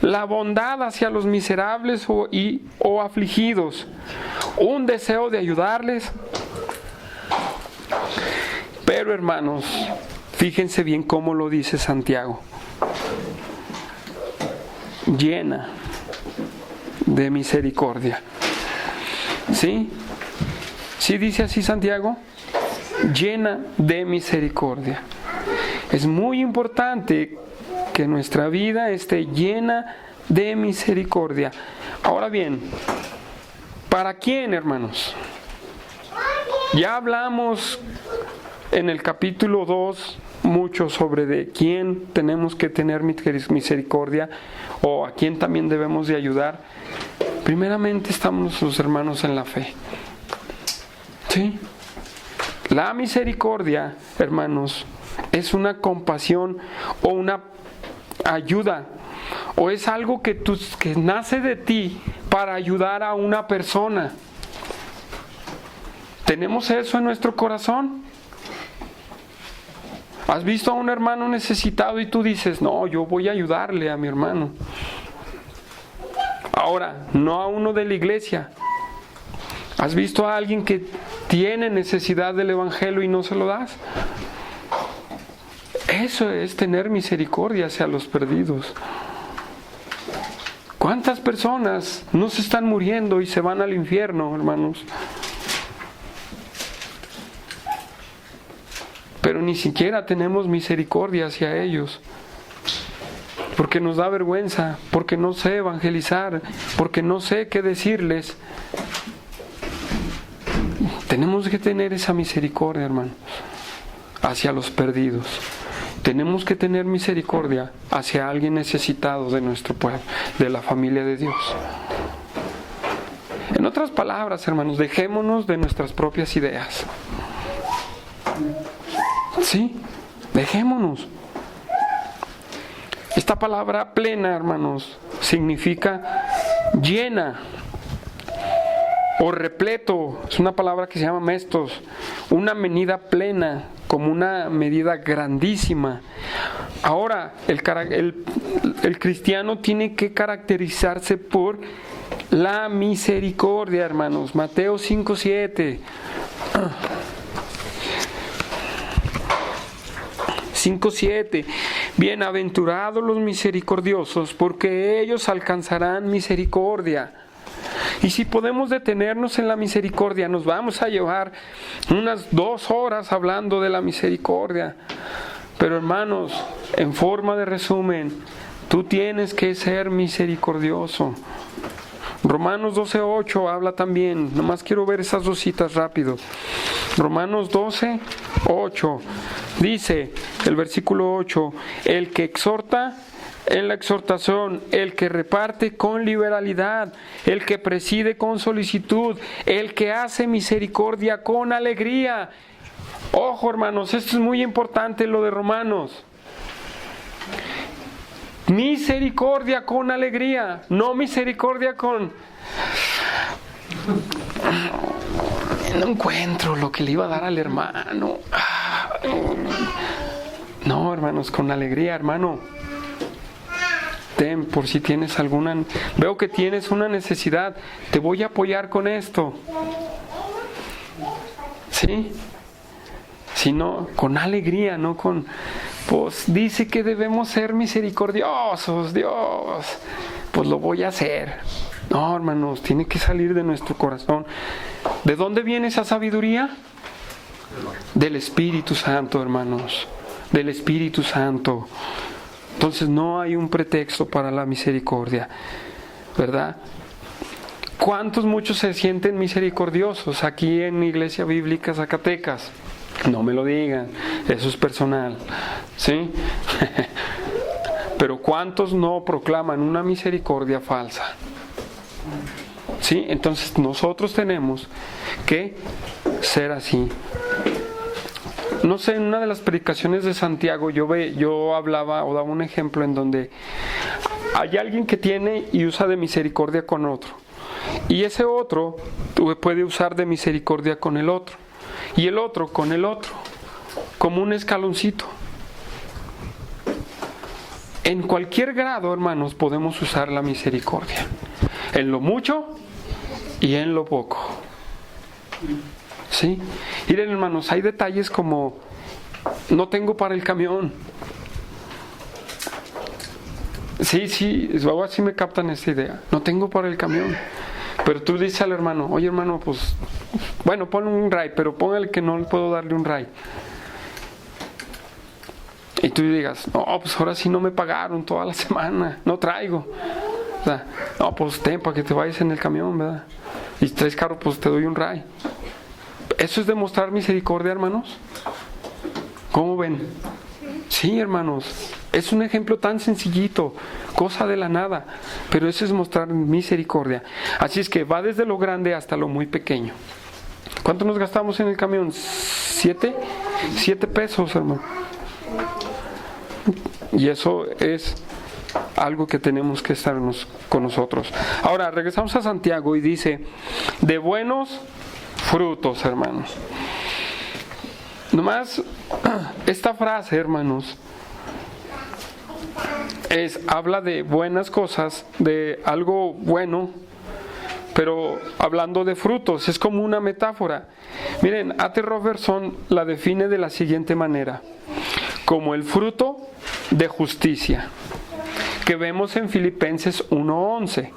la bondad hacia los miserables o afligidos, un deseo de ayudarles. Pero, hermanos, fíjense bien cómo lo dice Santiago. Llena de misericordia. ¿Sí? ¿Sí dice así Santiago? Llena de misericordia. Es muy importante que nuestra vida esté llena de misericordia. Ahora bien, ¿para quién, hermanos? Ya hablamos en el capítulo 2 mucho sobre de quién tenemos que tener misericordia o a quién también debemos de ayudar. Primeramente estamos los hermanos en la fe. ¿Sí? La misericordia, hermanos, es una compasión o una ayuda, o es algo que nace de ti para ayudar a una persona. ¿Tenemos eso en nuestro corazón? ¿Has visto a un hermano necesitado y tú dices, no, yo voy a ayudarle a mi hermano? Ahora, no a uno de la iglesia. ¿Has visto a alguien que tiene necesidad del evangelio y no se lo das? Eso es tener misericordia hacia los perdidos. ¿Cuántas personas no se están muriendo y se van al infierno, hermanos? Pero ni siquiera tenemos misericordia hacia ellos. Porque nos da vergüenza, porque no sé evangelizar, porque no sé qué decirles. Tenemos que tener esa misericordia, hermanos, hacia los perdidos. Tenemos que tener misericordia hacia alguien necesitado de nuestro pueblo, de la familia de Dios. En otras palabras, hermanos, dejémonos de nuestras propias ideas. Sí, dejémonos. Esta palabra plena, hermanos, significa llena o repleto. Es una palabra que se llama mestos, una medida plena, como una medida grandísima. Ahora, el cristiano tiene que caracterizarse por la misericordia, hermanos. Mateo 5:7. 5:7. Bienaventurados los misericordiosos, porque ellos alcanzarán misericordia. Y si podemos detenernos en la misericordia, nos vamos a llevar unas 2 horas hablando de la misericordia. Pero hermanos, en forma de resumen, tú tienes que ser misericordioso. Romanos 12:8 habla también, nomás quiero ver esas 2 citas rápido. Romanos 12:8 dice, el versículo 8, el que exhorta en la exhortación, el que reparte con liberalidad, el que preside con solicitud, el que hace misericordia con alegría. Ojo, hermanos, esto es muy importante, lo de Romanos. Misericordia con alegría, no misericordia con... No encuentro lo que le iba a dar al hermano. No, hermanos, con alegría, hermano. Ten, por si tienes alguna... Veo que tienes una necesidad, te voy a apoyar con esto. ¿Sí? Si no, con alegría, no con... Pues dice que debemos ser misericordiosos, Dios. Pues lo voy a hacer. No, hermanos, tiene que salir de nuestro corazón. ¿De dónde viene esa sabiduría? Del Espíritu Santo, hermanos. Del Espíritu Santo. Entonces no hay un pretexto para la misericordia, ¿verdad? Muchos se sienten misericordiosos aquí en Iglesia Bíblica Zacatecas? No me lo digan, eso es personal, ¿sí? Pero ¿cuántos no proclaman una misericordia falsa? ¿Sí? Entonces nosotros tenemos que ser así. No sé, en una de las predicaciones de Santiago yo hablaba o daba un ejemplo en donde hay alguien que tiene y usa de misericordia con otro. Y ese otro puede usar de misericordia con el otro. Y el otro con el otro. Como un escaloncito. En cualquier grado, hermanos, podemos usar la misericordia. En lo mucho y en lo poco. ¿Sí? Miren, hermanos, hay detalles como no tengo para el camión. Sí, luego así me captan esta idea. No tengo para el camión. Pero tú dices al hermano, oye hermano, pues, bueno, ponle un ray, pero póngale que no le puedo darle un ray. Y tú digas, no, pues ahora sí no me pagaron toda la semana, no traigo. O sea, no, pues ten para que te vayas en el camión, ¿verdad? Y si traes carro, pues te doy un ray. ¿Eso es demostrar misericordia, hermanos? ¿Cómo ven? Sí, hermanos, es un ejemplo tan sencillito, cosa de la nada, pero eso es mostrar misericordia. Así es que va desde lo grande hasta lo muy pequeño. ¿Cuánto nos gastamos en el camión? ¿7 pesos, hermano? Y eso es algo que tenemos que estar con nosotros. Ahora, regresamos a Santiago y dice, de buenos frutos, hermanos. Nomás, esta frase, hermanos, habla de buenas cosas, de algo bueno, pero hablando de frutos, es como una metáfora. Miren, A.T. Robertson la define de la siguiente manera: como el fruto de justicia, que vemos en Filipenses 1:11.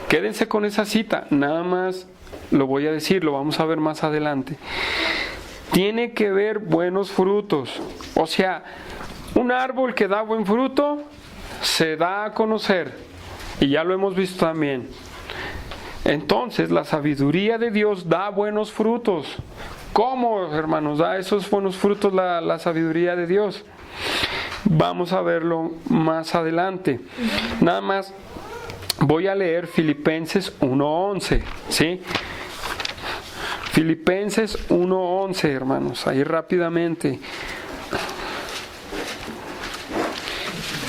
Quédense con esa cita, nada más lo voy a decir, lo vamos a ver más adelante. Tiene que ver buenos frutos, o sea, un árbol que da buen fruto se da a conocer, y ya lo hemos visto también. Entonces la sabiduría de Dios da buenos frutos. ¿Cómo, hermanos, da esos buenos frutos la sabiduría de Dios? Vamos a verlo más adelante. Nada más voy a leer Filipenses 1:11, ¿sí? Filipenses 1:11, hermanos, ahí rápidamente.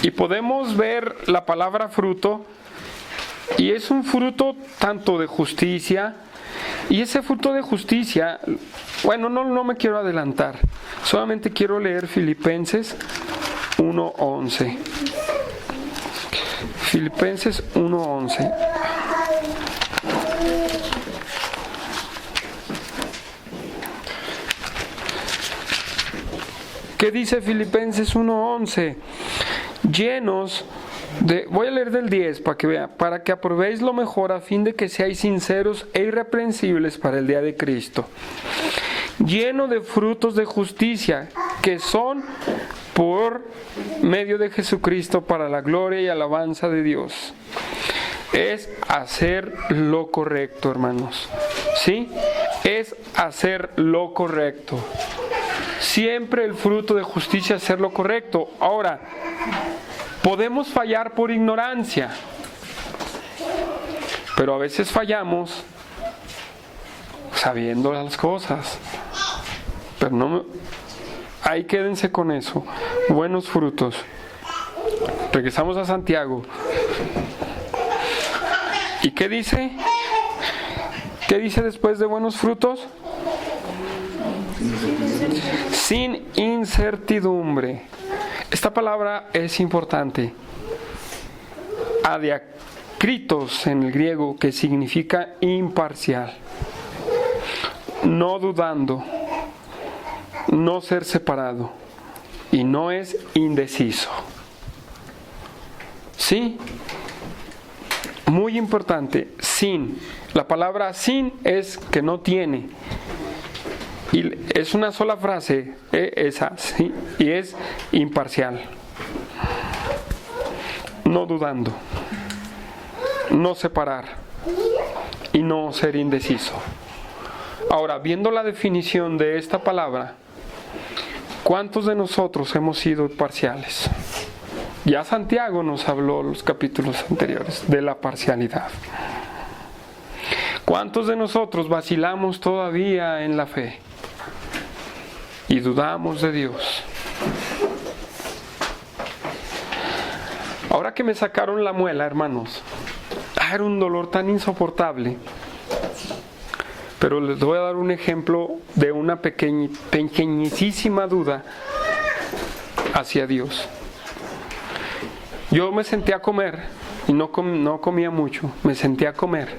Y podemos ver la palabra fruto, y es un fruto tanto de justicia, y ese fruto de justicia, bueno, no me quiero adelantar, solamente quiero leer Filipenses 1:11. Filipenses 1:11. ¿Qué dice Filipenses 1:11? Llenos de... Voy a leer del 10 para que vean. Para que aprobéis lo mejor a fin de que seáis sinceros e irreprensibles para el día de Cristo. Lleno de frutos de justicia que son por medio de Jesucristo para la gloria y alabanza de Dios. Es hacer lo correcto, hermanos. ¿Sí? Es hacer lo correcto. Siempre el fruto de justicia es hacer lo correcto. Ahora, podemos fallar por ignorancia, pero a veces fallamos sabiendo las cosas. Pero no, ahí quédense con eso. Buenos frutos. Regresamos a Santiago. ¿Y qué dice? ¿Qué dice después de buenos frutos? Sin incertidumbre. Esta palabra es importante. Adiakritos en el griego, que significa imparcial. No dudando. No ser separado. Y no es indeciso. ¿Sí? Muy importante. Sin. La palabra sin es que no tiene. Y es una sola frase, esa, ¿sí? Y es imparcial. No dudando. No separar. Y no ser indeciso. Ahora, viendo la definición de esta palabra, ¿cuántos de nosotros hemos sido parciales? Ya Santiago nos habló en los capítulos anteriores de la parcialidad. ¿Cuántos de nosotros vacilamos todavía en la fe y dudamos de Dios? Ahora que me sacaron la muela, hermanos, era un dolor tan insoportable. Pero les voy a dar un ejemplo de una pequeñísima duda hacia Dios. Yo me senté a comer y no comía mucho, me senté a comer.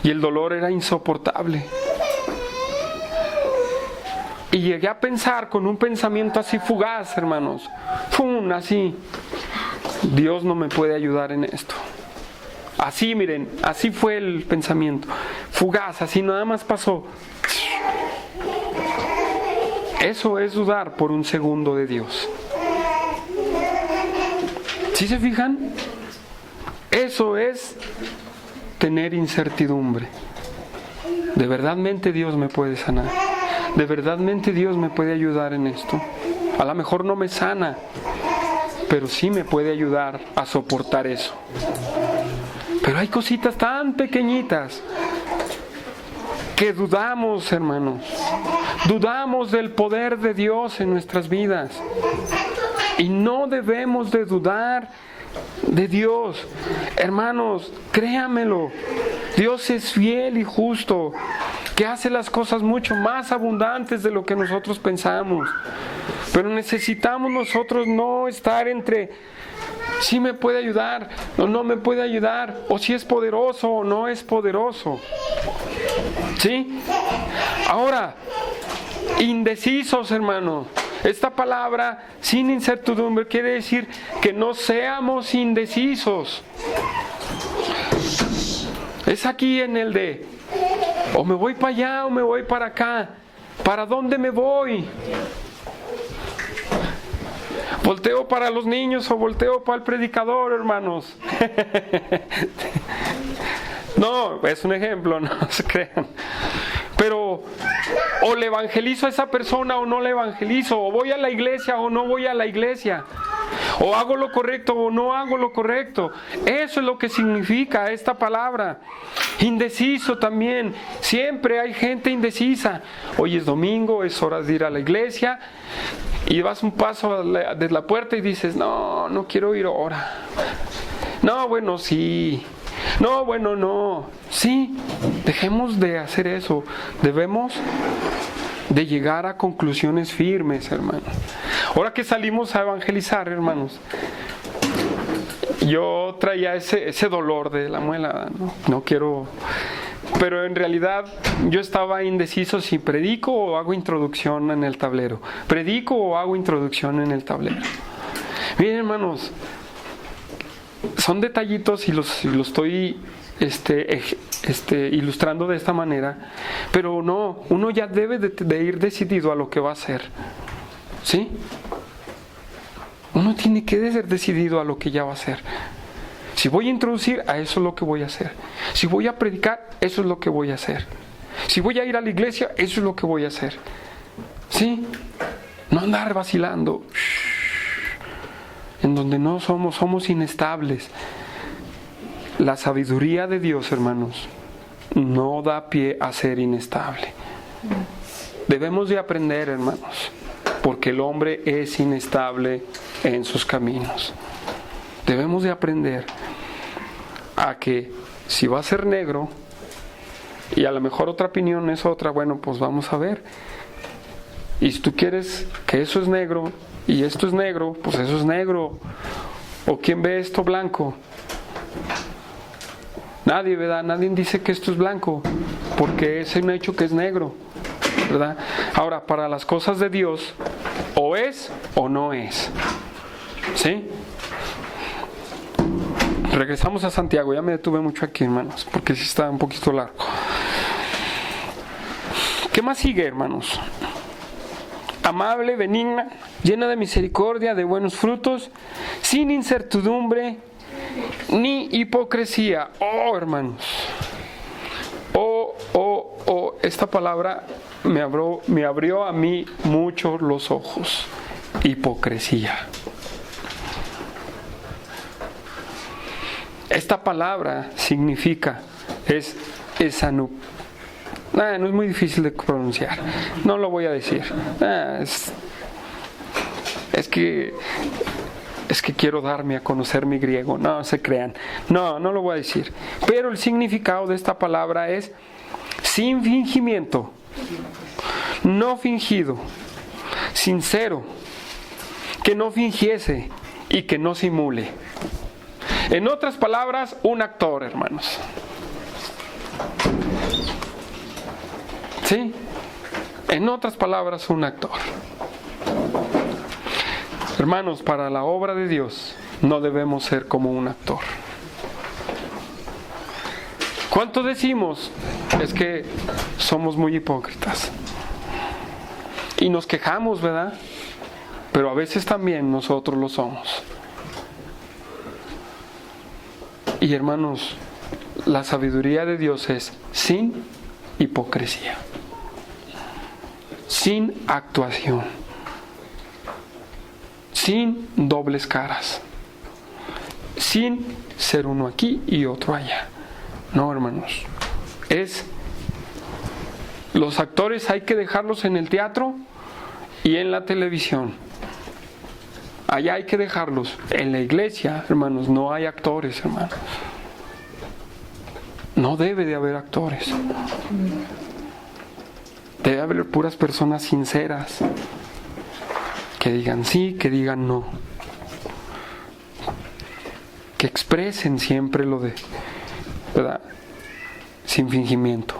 Y el dolor era insoportable. Y llegué a pensar con un pensamiento así fugaz, hermanos. ¡Fum! Así. Dios no me puede ayudar en esto. Así, miren, así fue el pensamiento. Fugaz, así nada más pasó. Eso es dudar por un segundo de Dios. ¿Sí se fijan? Eso es tener incertidumbre. ¿De verdadmente Dios me puede sanar? ¿De verdadmente Dios me puede ayudar en esto? A lo mejor no me sana, pero sí me puede ayudar a soportar eso. Pero hay cositas tan pequeñitas que dudamos, hermanos. Dudamos del poder de Dios en nuestras vidas. Y no debemos de dudar de Dios. Hermanos, créanmelo. Dios es fiel y justo, que hace las cosas mucho más abundantes de lo que nosotros pensamos. Pero necesitamos nosotros no estar entre si me puede ayudar o no me puede ayudar, o si es poderoso o no es poderoso. ¿Sí? Ahora, indecisos, hermano. Esta palabra, sin incertidumbre, quiere decir que no seamos indecisos. Es aquí en el de, o me voy para allá o me voy para acá. ¿Para dónde me voy? ¿Volteo para los niños o volteo para el predicador, hermanos? No, es un ejemplo, no se crean. Pero, o le evangelizo a esa persona o no le evangelizo, o voy a la iglesia o no voy a la iglesia, o hago lo correcto o no hago lo correcto. Eso es lo que significa esta palabra. Indeciso también. Siempre hay gente indecisa. Hoy es domingo, es hora de ir a la iglesia. Y vas un paso de la puerta y dices, no quiero ir ahora. No, bueno, sí. No, bueno, no. Sí, dejemos de hacer eso. Debemos de llegar a conclusiones firmes, hermanos. Ahora que salimos a evangelizar, hermanos, yo traía ese dolor de la muela. No quiero pero en realidad yo estaba indeciso si predico o hago introducción en el tablero. Predico o hago introducción en el tablero. Miren, hermanos, son detallitos y los estoy ilustrando de esta manera, pero no, uno ya debe de ir decidido a lo que va a hacer. ¿Sí? Uno tiene que ser decidido a lo que ya va a hacer. Si voy a introducir, a eso es lo que voy a hacer. Si voy a predicar, eso es lo que voy a hacer. Si voy a ir a la iglesia, eso es lo que voy a hacer. ¿Sí? No andar vacilando. En donde no somos inestables. La sabiduría de Dios, hermanos, no da pie a ser inestable. Debemos de aprender, hermanos, porque el hombre es inestable en sus caminos. Debemos de aprender a que si va a ser negro y a lo mejor otra opinión es otra, bueno, pues vamos a ver. Y si tú quieres que eso es negro y esto es negro, pues eso es negro. ¿O quién ve esto blanco? Nadie, ¿verdad? Nadie dice que esto es blanco, porque es un hecho que es negro, ¿verdad? Ahora, para las cosas de Dios, o es o no es. ¿Sí? Regresamos a Santiago. Ya me detuve mucho aquí, hermanos, porque sí está un poquito largo. ¿Qué más sigue, hermanos? Amable, benigna, llena de misericordia, de buenos frutos, sin incertidumbre ni hipocresía. Oh, hermanos. Esta palabra me abrió a mí mucho los ojos. Hipocresía. Esta palabra significa, no es muy difícil de pronunciar, no lo voy a decir. Es que quiero darme a conocer mi griego, no se crean, no lo voy a decir. Pero el significado de esta palabra es sin fingimiento, no fingido, sincero, que no fingiese y que no simule. En otras palabras, un actor, hermanos. ¿Sí? En otras palabras, un actor. Hermanos, para la obra de Dios no debemos ser como un actor. ¿Cuánto decimos? Es que somos muy hipócritas. Y nos quejamos, ¿verdad? Pero a veces también nosotros lo somos. Y hermanos, la sabiduría de Dios es sin hipocresía, sin actuación, sin dobles caras, sin ser uno aquí y otro allá. No, hermanos, los actores hay que dejarlos en el teatro y en la televisión. Allá hay que dejarlos. En la iglesia, hermanos, no hay actores, hermanos. No debe de haber actores. Debe haber puras personas sinceras. Que digan sí, que digan no. Que expresen siempre lo de, ¿verdad? Sin fingimiento.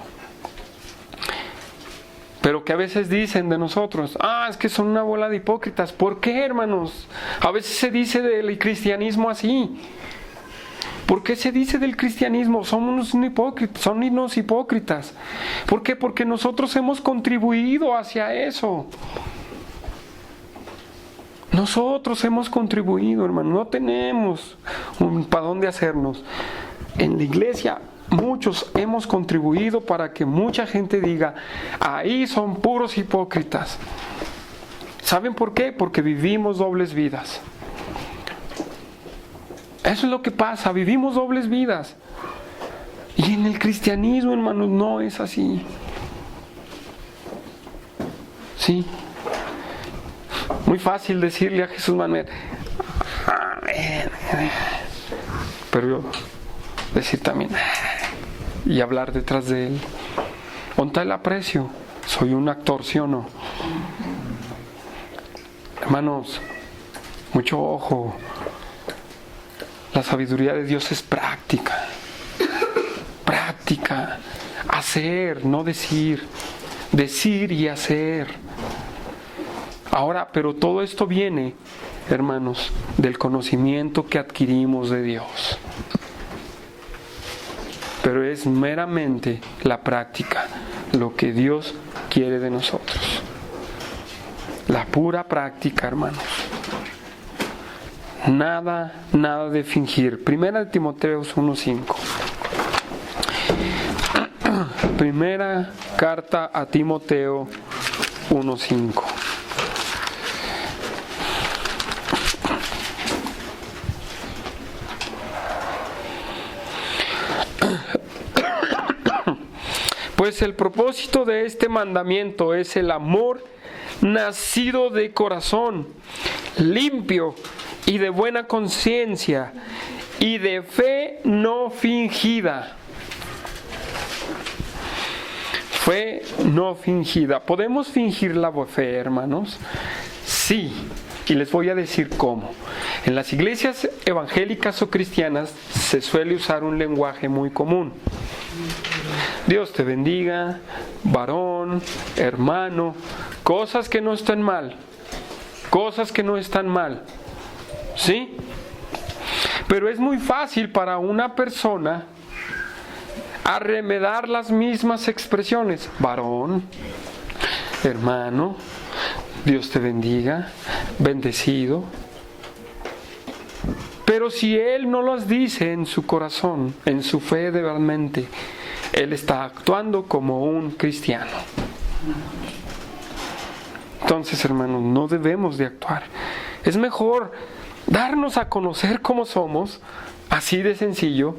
Pero que a veces dicen de nosotros, es que son una bola de hipócritas. ¿Por qué, hermanos? A veces se dice del cristianismo así. ¿Por qué se dice del cristianismo? Son unos hipócritas. ¿Por qué? Porque nosotros hemos contribuido hacia eso. Nosotros hemos contribuido, hermano. No tenemos para dónde hacernos. En la iglesia muchos hemos contribuido para que mucha gente diga, ahí son puros hipócritas. ¿Saben por qué? Porque vivimos dobles vidas. Eso es lo que pasa, vivimos dobles vidas. Y en el cristianismo, hermanos, no es así. Sí. Muy fácil decirle a Jesús Manuel, pero yo decir también y hablar detrás de él. ¿Dónde está el aprecio? Soy un actor, ¿sí o no? Hermanos, mucho ojo. La sabiduría de Dios es práctica. Práctica. Hacer, no decir. Decir y hacer. Ahora, pero todo esto viene, hermanos, del conocimiento que adquirimos de Dios. Pero es meramente la práctica, lo que Dios quiere de nosotros. La pura práctica, hermanos. Nada de fingir. Primera de Timoteo 1:5. Primera carta a Timoteo 1:5. Pues el propósito de este mandamiento es el amor nacido de corazón, limpio y de buena conciencia, y de fe no fingida. Fe no fingida. ¿Podemos fingir la fe, hermanos? Sí, y les voy a decir cómo. En las iglesias evangélicas o cristianas se suele usar un lenguaje muy común. Dios te bendiga, varón, hermano, cosas que no están mal, cosas que no están mal, ¿sí? Pero es muy fácil para una persona arremedar las mismas expresiones, varón, hermano, Dios te bendiga, bendecido. Pero si él no las dice en su corazón, en su fe de realmente, él está actuando como un cristiano. Entonces, hermanos, no debemos de actuar. Es mejor darnos a conocer como somos, así de sencillo.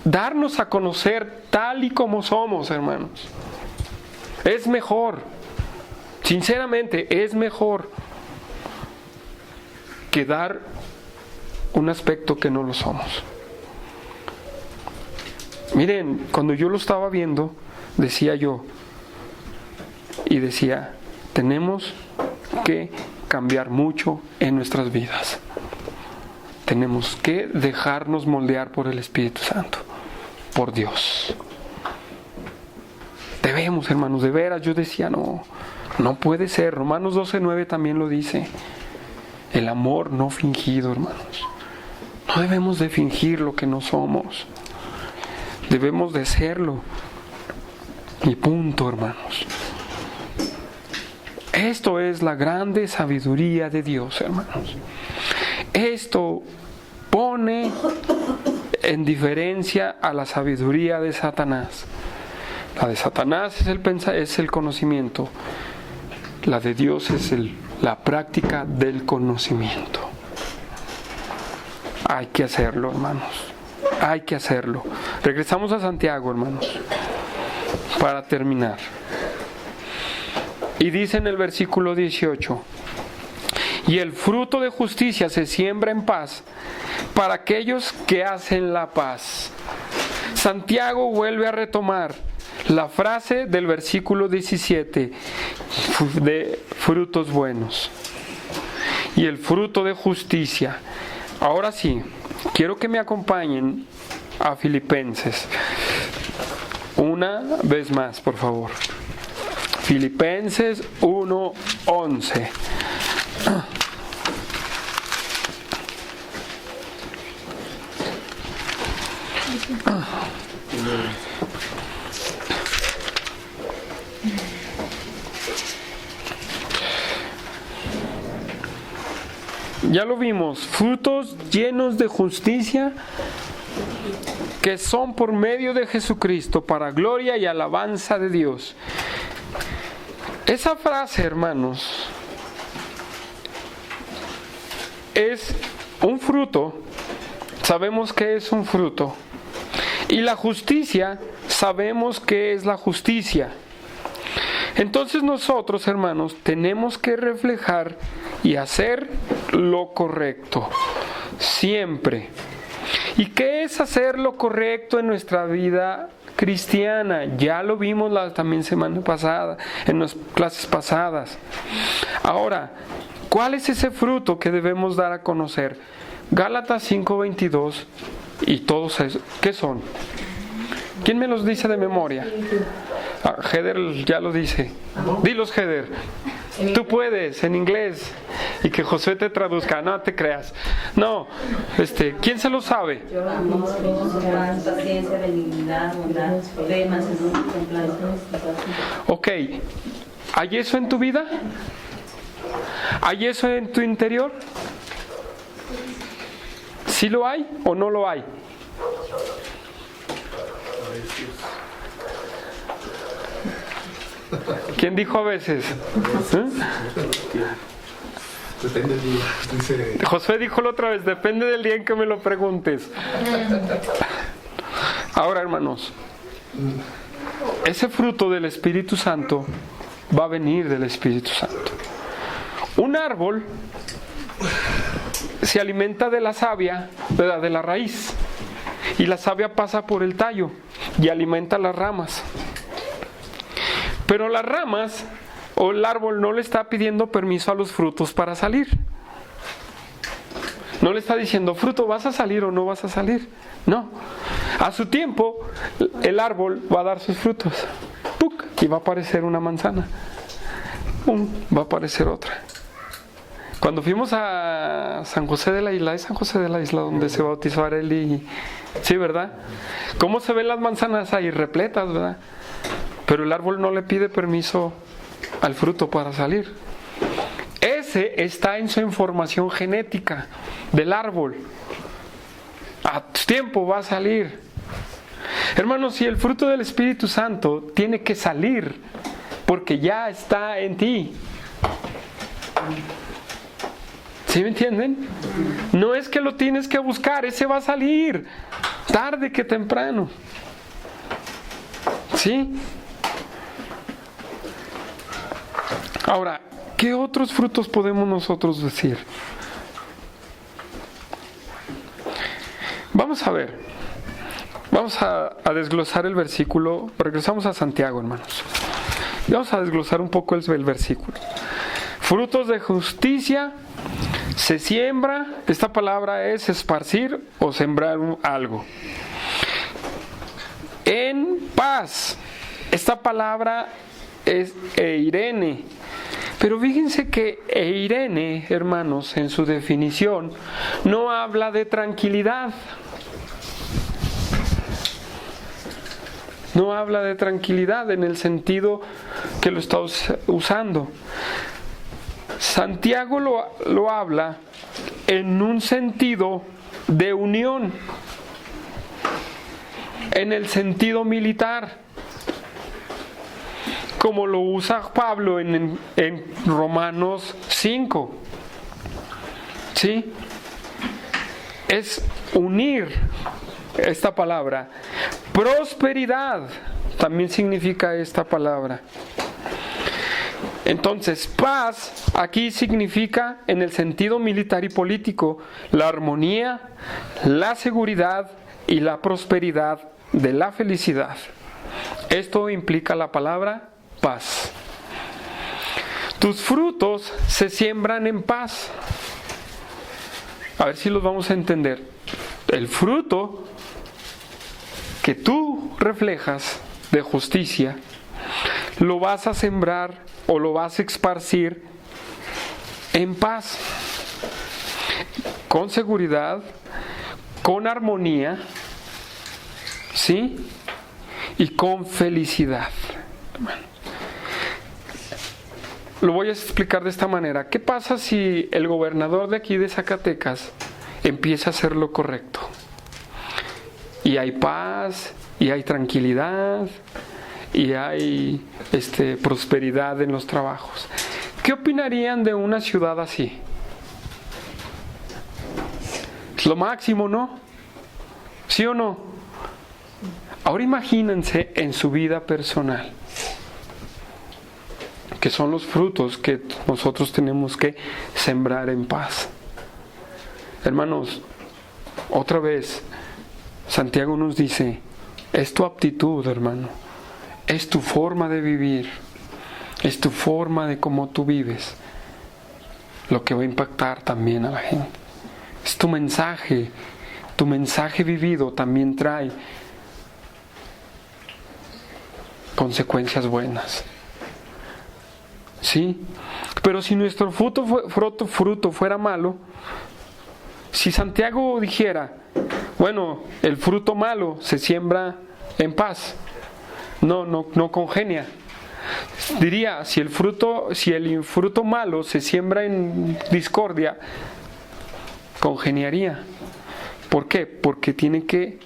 Darnos a conocer tal y como somos, hermanos. Es mejor. Sinceramente, es mejor que dar un aspecto que no lo somos. Miren, cuando yo lo estaba viendo, decía yo, tenemos que cambiar mucho en nuestras vidas. Tenemos que dejarnos moldear por el Espíritu Santo, por Dios. Debemos, hermanos, de veras. Yo decía, no puede ser. Romanos 12:9 también lo dice. El amor no fingido, hermanos. No debemos de fingir lo que no somos. Debemos de serlo. Y punto, hermanos. Esto es la grande sabiduría de Dios, hermanos. Esto pone en diferencia a la sabiduría de Satanás. La de Satanás es el conocimiento. La de Dios es la práctica del conocimiento. Hay que hacerlo, hermanos. Hay que hacerlo. Regresamos a Santiago, hermanos, para terminar. Y dice en el versículo 18: y el fruto de justicia se siembra en paz para aquellos que hacen la paz. Santiago vuelve a retomar la frase del versículo 17 de frutos buenos y el fruto de justicia. Ahora sí, quiero que me acompañen a Filipenses. Una vez más, por favor. Filipenses 1:11. Ya lo vimos, frutos llenos de justicia que son por medio de Jesucristo para gloria y alabanza de Dios. Esa frase, hermanos, es un fruto. Sabemos que es un fruto. Y la justicia, sabemos que es la justicia. Entonces nosotros, hermanos, tenemos que reflejar y hacer lo correcto, siempre. ¿Y qué es hacer lo correcto en nuestra vida cristiana? Ya lo vimos también semana pasada, en las clases pasadas. Ahora, ¿cuál es ese fruto que debemos dar a conocer? Gálatas 5:22 y todos esos, ¿qué son? ¿Quién me los dice de memoria? Heather ya lo dice. Dilos, Heather. Tú puedes, en inglés. Y que Josué te traduzca. No te creas. No. ¿Quién se lo sabe? Amor, paz, paciencia, benignidad, bondad, fe, mansedumbre, templanza. Ok. ¿Hay eso en tu vida? ¿Hay eso en tu interior? ¿Sí lo hay o no lo hay? ¿Quién dijo a veces? Depende del día. Dice... Josué dijo la otra vez, depende del día en que me lo preguntes. Ahora, hermanos, ese fruto del Espíritu Santo va a venir del Espíritu Santo. Un árbol se alimenta de la savia, ¿verdad? De la raíz, y la savia pasa por el tallo y alimenta las ramas. Pero las ramas o el árbol no le está pidiendo permiso a los frutos para salir. No le está diciendo, fruto, ¿vas a salir o no vas a salir? No. A su tiempo, el árbol va a dar sus frutos. ¡Puc! Y va a aparecer una manzana. Va a aparecer otra. Cuando fuimos a San José de la Isla, es San José de la Isla donde se bautizó Areli. Sí, ¿verdad? ¿Cómo se ven las manzanas ahí repletas, verdad? Pero el árbol no le pide permiso al fruto para salir. Ese está en su información genética del árbol. A tiempo va a salir. Hermanos, si el fruto del Espíritu Santo tiene que salir porque ya está en ti. ¿Sí me entienden? No es que lo tienes que buscar, ese va a salir tarde que temprano. ¿Sí? Ahora, ¿qué otros frutos podemos nosotros decir? Vamos a ver. Vamos a desglosar el versículo. Regresamos a Santiago, hermanos. Vamos a desglosar un poco el versículo. Frutos de justicia se siembra. Esta palabra es esparcir o sembrar algo. En paz. Esta palabra es eirene. Pero fíjense que eirene, hermanos, en su definición, no habla de tranquilidad. No habla de tranquilidad en el sentido que lo está usando. Santiago lo habla en un sentido de unión, en el sentido militar, como lo usa Pablo en Romanos 5. ¿Sí? Es unir esta palabra. Prosperidad también significa esta palabra. Entonces, paz aquí significa, en el sentido militar y político, la armonía, la seguridad y la prosperidad de la felicidad. Esto implica la palabra paz. Tus frutos se siembran en paz. A ver si los vamos a entender. El fruto que tú reflejas de justicia, lo vas a sembrar o lo vas a esparcir en paz, con seguridad, con armonía, ¿sí? Y con felicidad. Lo voy a explicar de esta manera. ¿Qué pasa si el gobernador de aquí de Zacatecas empieza a hacer lo correcto? Y hay paz, y hay tranquilidad, y hay prosperidad en los trabajos. ¿Qué opinarían de una ciudad así? Es lo máximo, ¿no? ¿Sí o no? Ahora imagínense en su vida personal, que son los frutos que nosotros tenemos que sembrar en paz. Hermanos, otra vez, Santiago nos dice, es tu aptitud, hermano, es tu forma de vivir, es tu forma de cómo tú vives, lo que va a impactar también a la gente. Es tu mensaje vivido también trae consecuencias buenas. ¿Sí? Pero si nuestro fruto fuera malo, si Santiago dijera, bueno, el fruto malo se siembra en paz, no congenia. Diría, si el fruto malo se siembra en discordia, congeniaría. ¿Por qué? Porque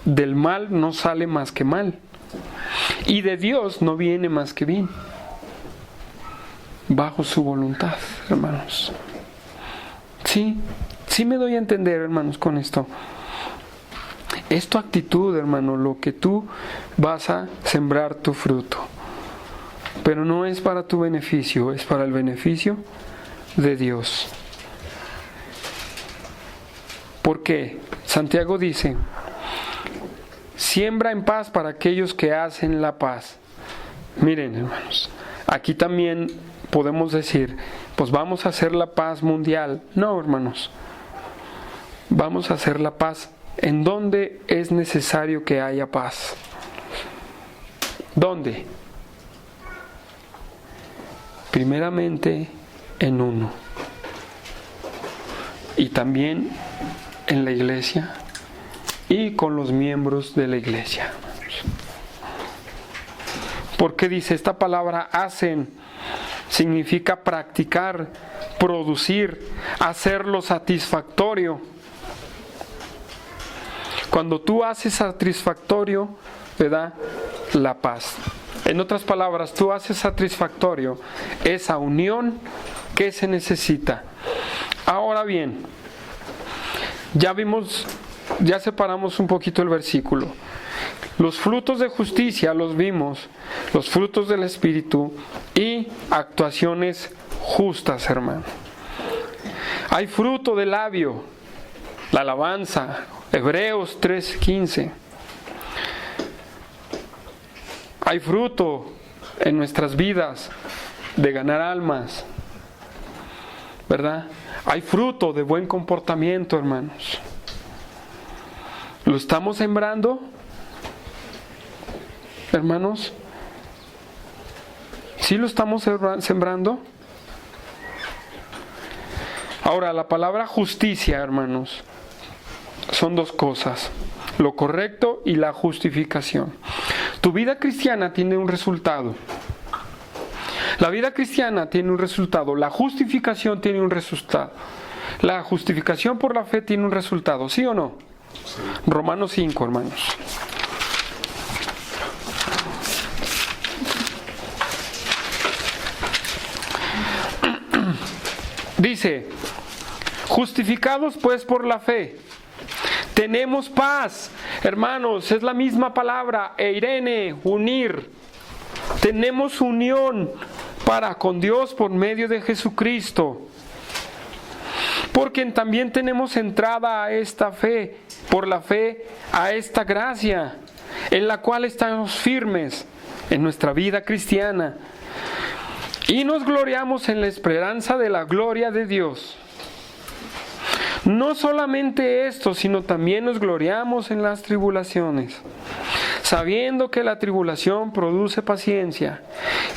del mal no sale más que mal. Y de Dios no viene más que bien. Bajo su voluntad, hermanos. Sí me doy a entender, hermanos, con esto. Es tu actitud, hermano, lo que tú vas a sembrar tu fruto. Pero no es para tu beneficio, es para el beneficio de Dios. ¿Por qué? Santiago dice, siembra en paz para aquellos que hacen la paz. Miren, hermanos, aquí también podemos decir, pues vamos a hacer la paz mundial. No, hermanos, vamos a hacer la paz en donde es necesario que haya paz. ¿Dónde? Primeramente en uno. Y también en la iglesia y con los miembros de la iglesia. Porque dice esta palabra hacen, significa practicar, producir, hacerlo satisfactorio. Cuando tú haces satisfactorio, te da la paz. En otras palabras, tú haces satisfactorio esa unión que se necesita. Ahora bien, ya separamos un poquito el versículo. Los frutos de justicia los vimos, los frutos del Espíritu y actuaciones justas, hermano. Hay fruto del labio, la alabanza, Hebreos 3:15. Hay fruto en nuestras vidas de ganar almas, ¿verdad? Hay fruto de buen comportamiento, hermanos. ¿Lo estamos sembrando, hermanos? ¿Sí lo estamos sembrando? Ahora, la palabra justicia, hermanos, son dos cosas: lo correcto y la justificación. Tu vida cristiana tiene un resultado. La vida cristiana tiene un resultado. La justificación tiene un resultado. La justificación por la fe tiene un resultado, ¿sí o no? Sí. Romanos 5, hermanos. Dice, justificados pues por la fe, tenemos paz. Hermanos, es la misma palabra, eirene, unir. Tenemos unión para con Dios por medio de Jesucristo. Porque también tenemos entrada a esta fe, por la fe, a esta gracia, en la cual estamos firmes en nuestra vida cristiana. Y nos gloriamos en la esperanza de la gloria de Dios. No solamente esto, sino también nos gloriamos en las tribulaciones, sabiendo que la tribulación produce paciencia,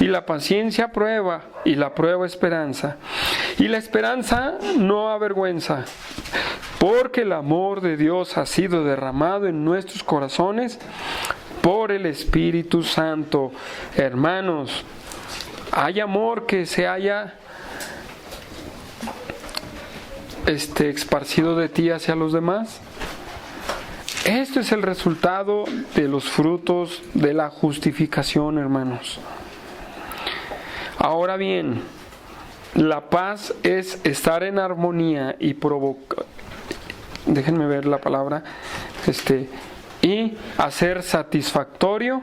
y la paciencia prueba, y la prueba esperanza, y la esperanza no avergüenza, porque el amor de Dios ha sido derramado en nuestros corazones por el Espíritu Santo. Hermanos, hay amor que se haya esparcido de ti hacia los demás. Esto es el resultado de los frutos de la justificación, hermanos. Ahora bien, la paz es estar en armonía y provocar, déjenme ver la palabra, y hacer satisfactorio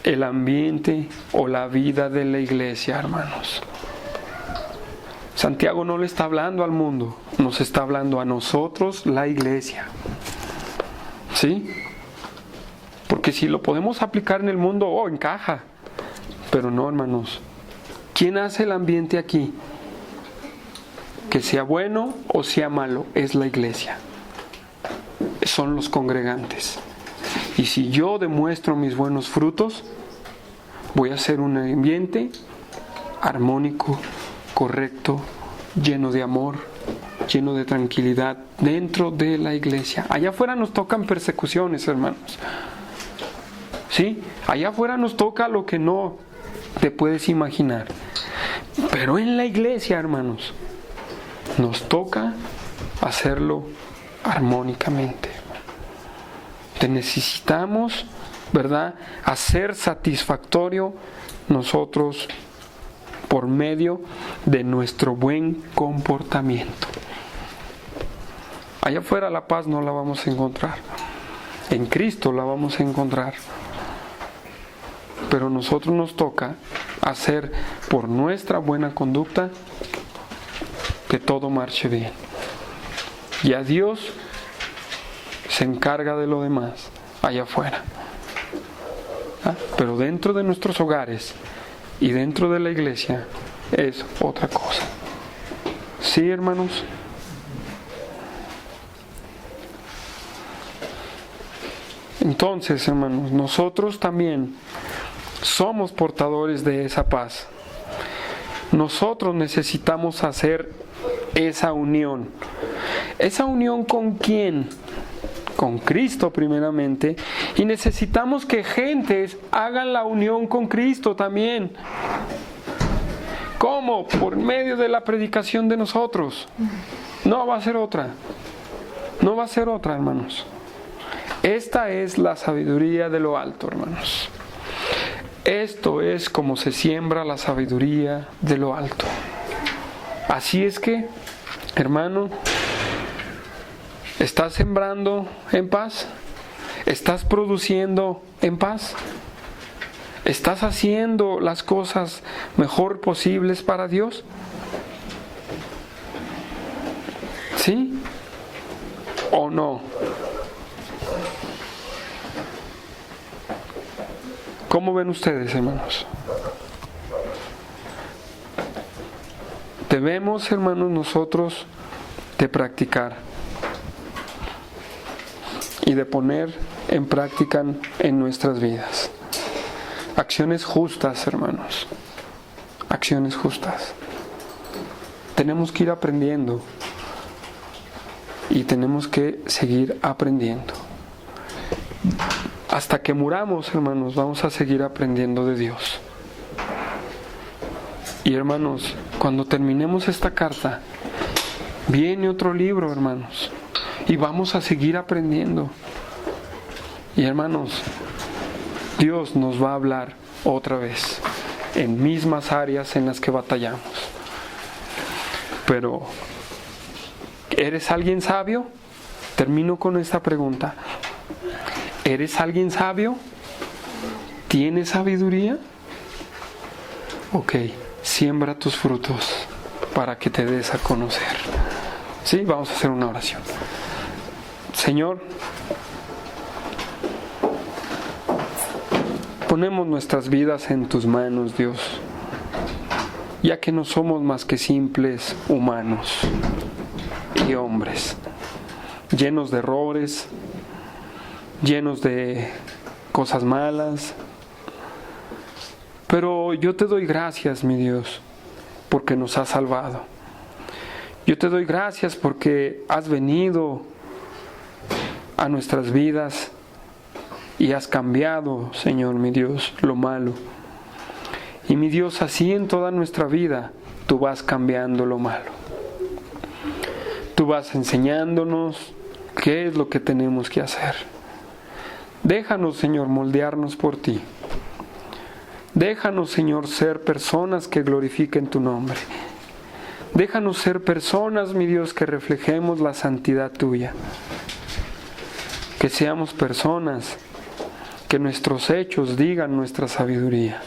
el ambiente o la vida de la iglesia, hermanos. Santiago no le está hablando al mundo, nos está hablando a nosotros, la iglesia. ¿Sí? Porque si lo podemos aplicar en el mundo, encaja. Pero no, hermanos. ¿Quién hace el ambiente aquí? Que sea bueno o sea malo, es la iglesia. Son los congregantes. Y si yo demuestro mis buenos frutos, voy a hacer un ambiente armónico, correcto, lleno de amor, lleno de tranquilidad dentro de la iglesia. Allá afuera nos tocan persecuciones, hermanos. ¿Sí? Allá afuera nos toca lo que no te puedes imaginar. Pero en la iglesia, hermanos, nos toca hacerlo armónicamente. Te necesitamos, ¿verdad?, hacer satisfactorio nosotros por medio de nuestro buen comportamiento. Allá afuera la paz no la vamos a encontrar. En Cristo la vamos a encontrar. Pero a nosotros nos toca hacer por nuestra buena conducta que todo marche bien. Y a Dios se encarga de lo demás allá afuera. Pero dentro de nuestros hogares y dentro de la iglesia es otra cosa. ¿Sí, hermanos? Entonces, hermanos, nosotros también somos portadores de esa paz. Nosotros necesitamos hacer esa unión. ¿Esa unión con quién? Con Cristo primeramente. Y necesitamos que gentes hagan la unión con Cristo también. ¿Cómo? Por medio de la predicación de nosotros. No va a ser otra. No va a ser otra, hermanos. Esta es la sabiduría de lo alto, hermanos. Esto es como se siembra la sabiduría de lo alto. Así es que, hermano, ¿estás sembrando en paz? ¿Estás produciendo en paz? ¿Estás haciendo las cosas mejor posibles para Dios? ¿Sí? ¿O no? ¿Cómo ven ustedes, hermanos? Debemos, hermanos, nosotros de practicar y de poner en práctica en nuestras vidas acciones justas, hermanos. Acciones justas. Tenemos que ir aprendiendo y tenemos que seguir aprendiendo. Hasta que muramos, hermanos, vamos a seguir aprendiendo de Dios. Y hermanos, cuando terminemos esta carta, viene otro libro, hermanos, y vamos a seguir aprendiendo. Y hermanos, Dios nos va a hablar otra vez en mismas áreas en las que batallamos. Pero, ¿eres alguien sabio? Termino con esta pregunta. ¿Eres alguien sabio? ¿Tienes sabiduría? Ok, siembra tus frutos para que te des a conocer. ¿Sí? Vamos a hacer una oración. Señor, ponemos nuestras vidas en tus manos, Dios, ya que no somos más que simples humanos y hombres, llenos de errores, llenos de cosas malas. Pero yo te doy gracias, mi Dios, porque nos has salvado. Yo te doy gracias porque has venido a nuestras vidas y has cambiado, Señor, mi Dios, lo malo. Y mi Dios, así en toda nuestra vida, tú vas cambiando lo malo. Tú vas enseñándonos qué es lo que tenemos que hacer. Déjanos, Señor, moldearnos por ti. Déjanos, Señor, ser personas que glorifiquen tu nombre. Déjanos ser personas, mi Dios, que reflejemos la santidad tuya. Que seamos personas que nuestros hechos digan nuestra sabiduría.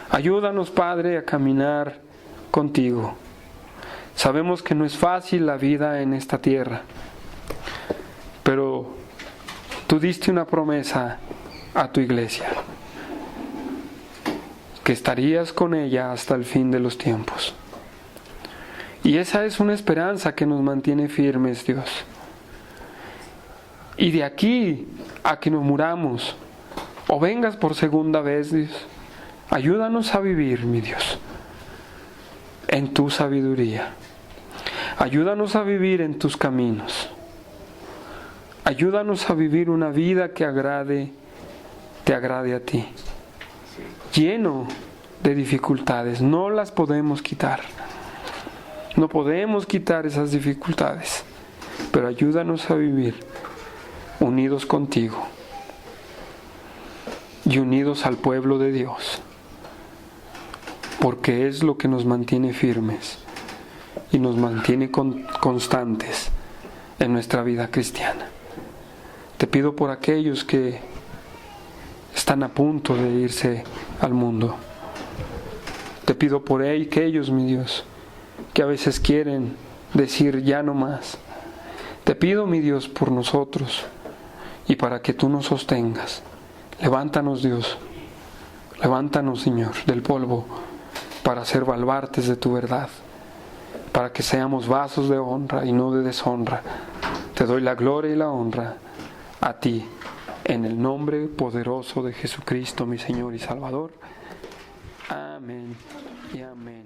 Ayúdanos, Padre, a caminar contigo. Sabemos que no es fácil la vida en esta tierra, pero tú diste una promesa a tu iglesia, que estarías con ella hasta el fin de los tiempos. Y esa es una esperanza que nos mantiene firmes, Dios. Y de aquí a que nos muramos o vengas por segunda vez, Dios. Ayúdanos a vivir, mi Dios, en tu sabiduría. Ayúdanos a vivir en tus caminos. Ayúdanos a vivir una vida que te agrade a ti. Lleno de dificultades, no las podemos quitar. No podemos quitar esas dificultades, pero ayúdanos a vivir unidos contigo y unidos al pueblo de Dios, porque es lo que nos mantiene firmes y nos mantiene constantes en nuestra vida cristiana. Te pido por aquellos que están a punto de irse al mundo. Te pido por aquellos, mi Dios, que a veces quieren decir ya no más. Te pido, mi Dios, por nosotros y para que tú nos sostengas. Levántanos, Dios. Levántanos, Señor, del polvo para ser baluartes de tu verdad, para que seamos vasos de honra y no de deshonra. Te doy la gloria y la honra a ti, en el nombre poderoso de Jesucristo, mi Señor y Salvador. Amén y amén.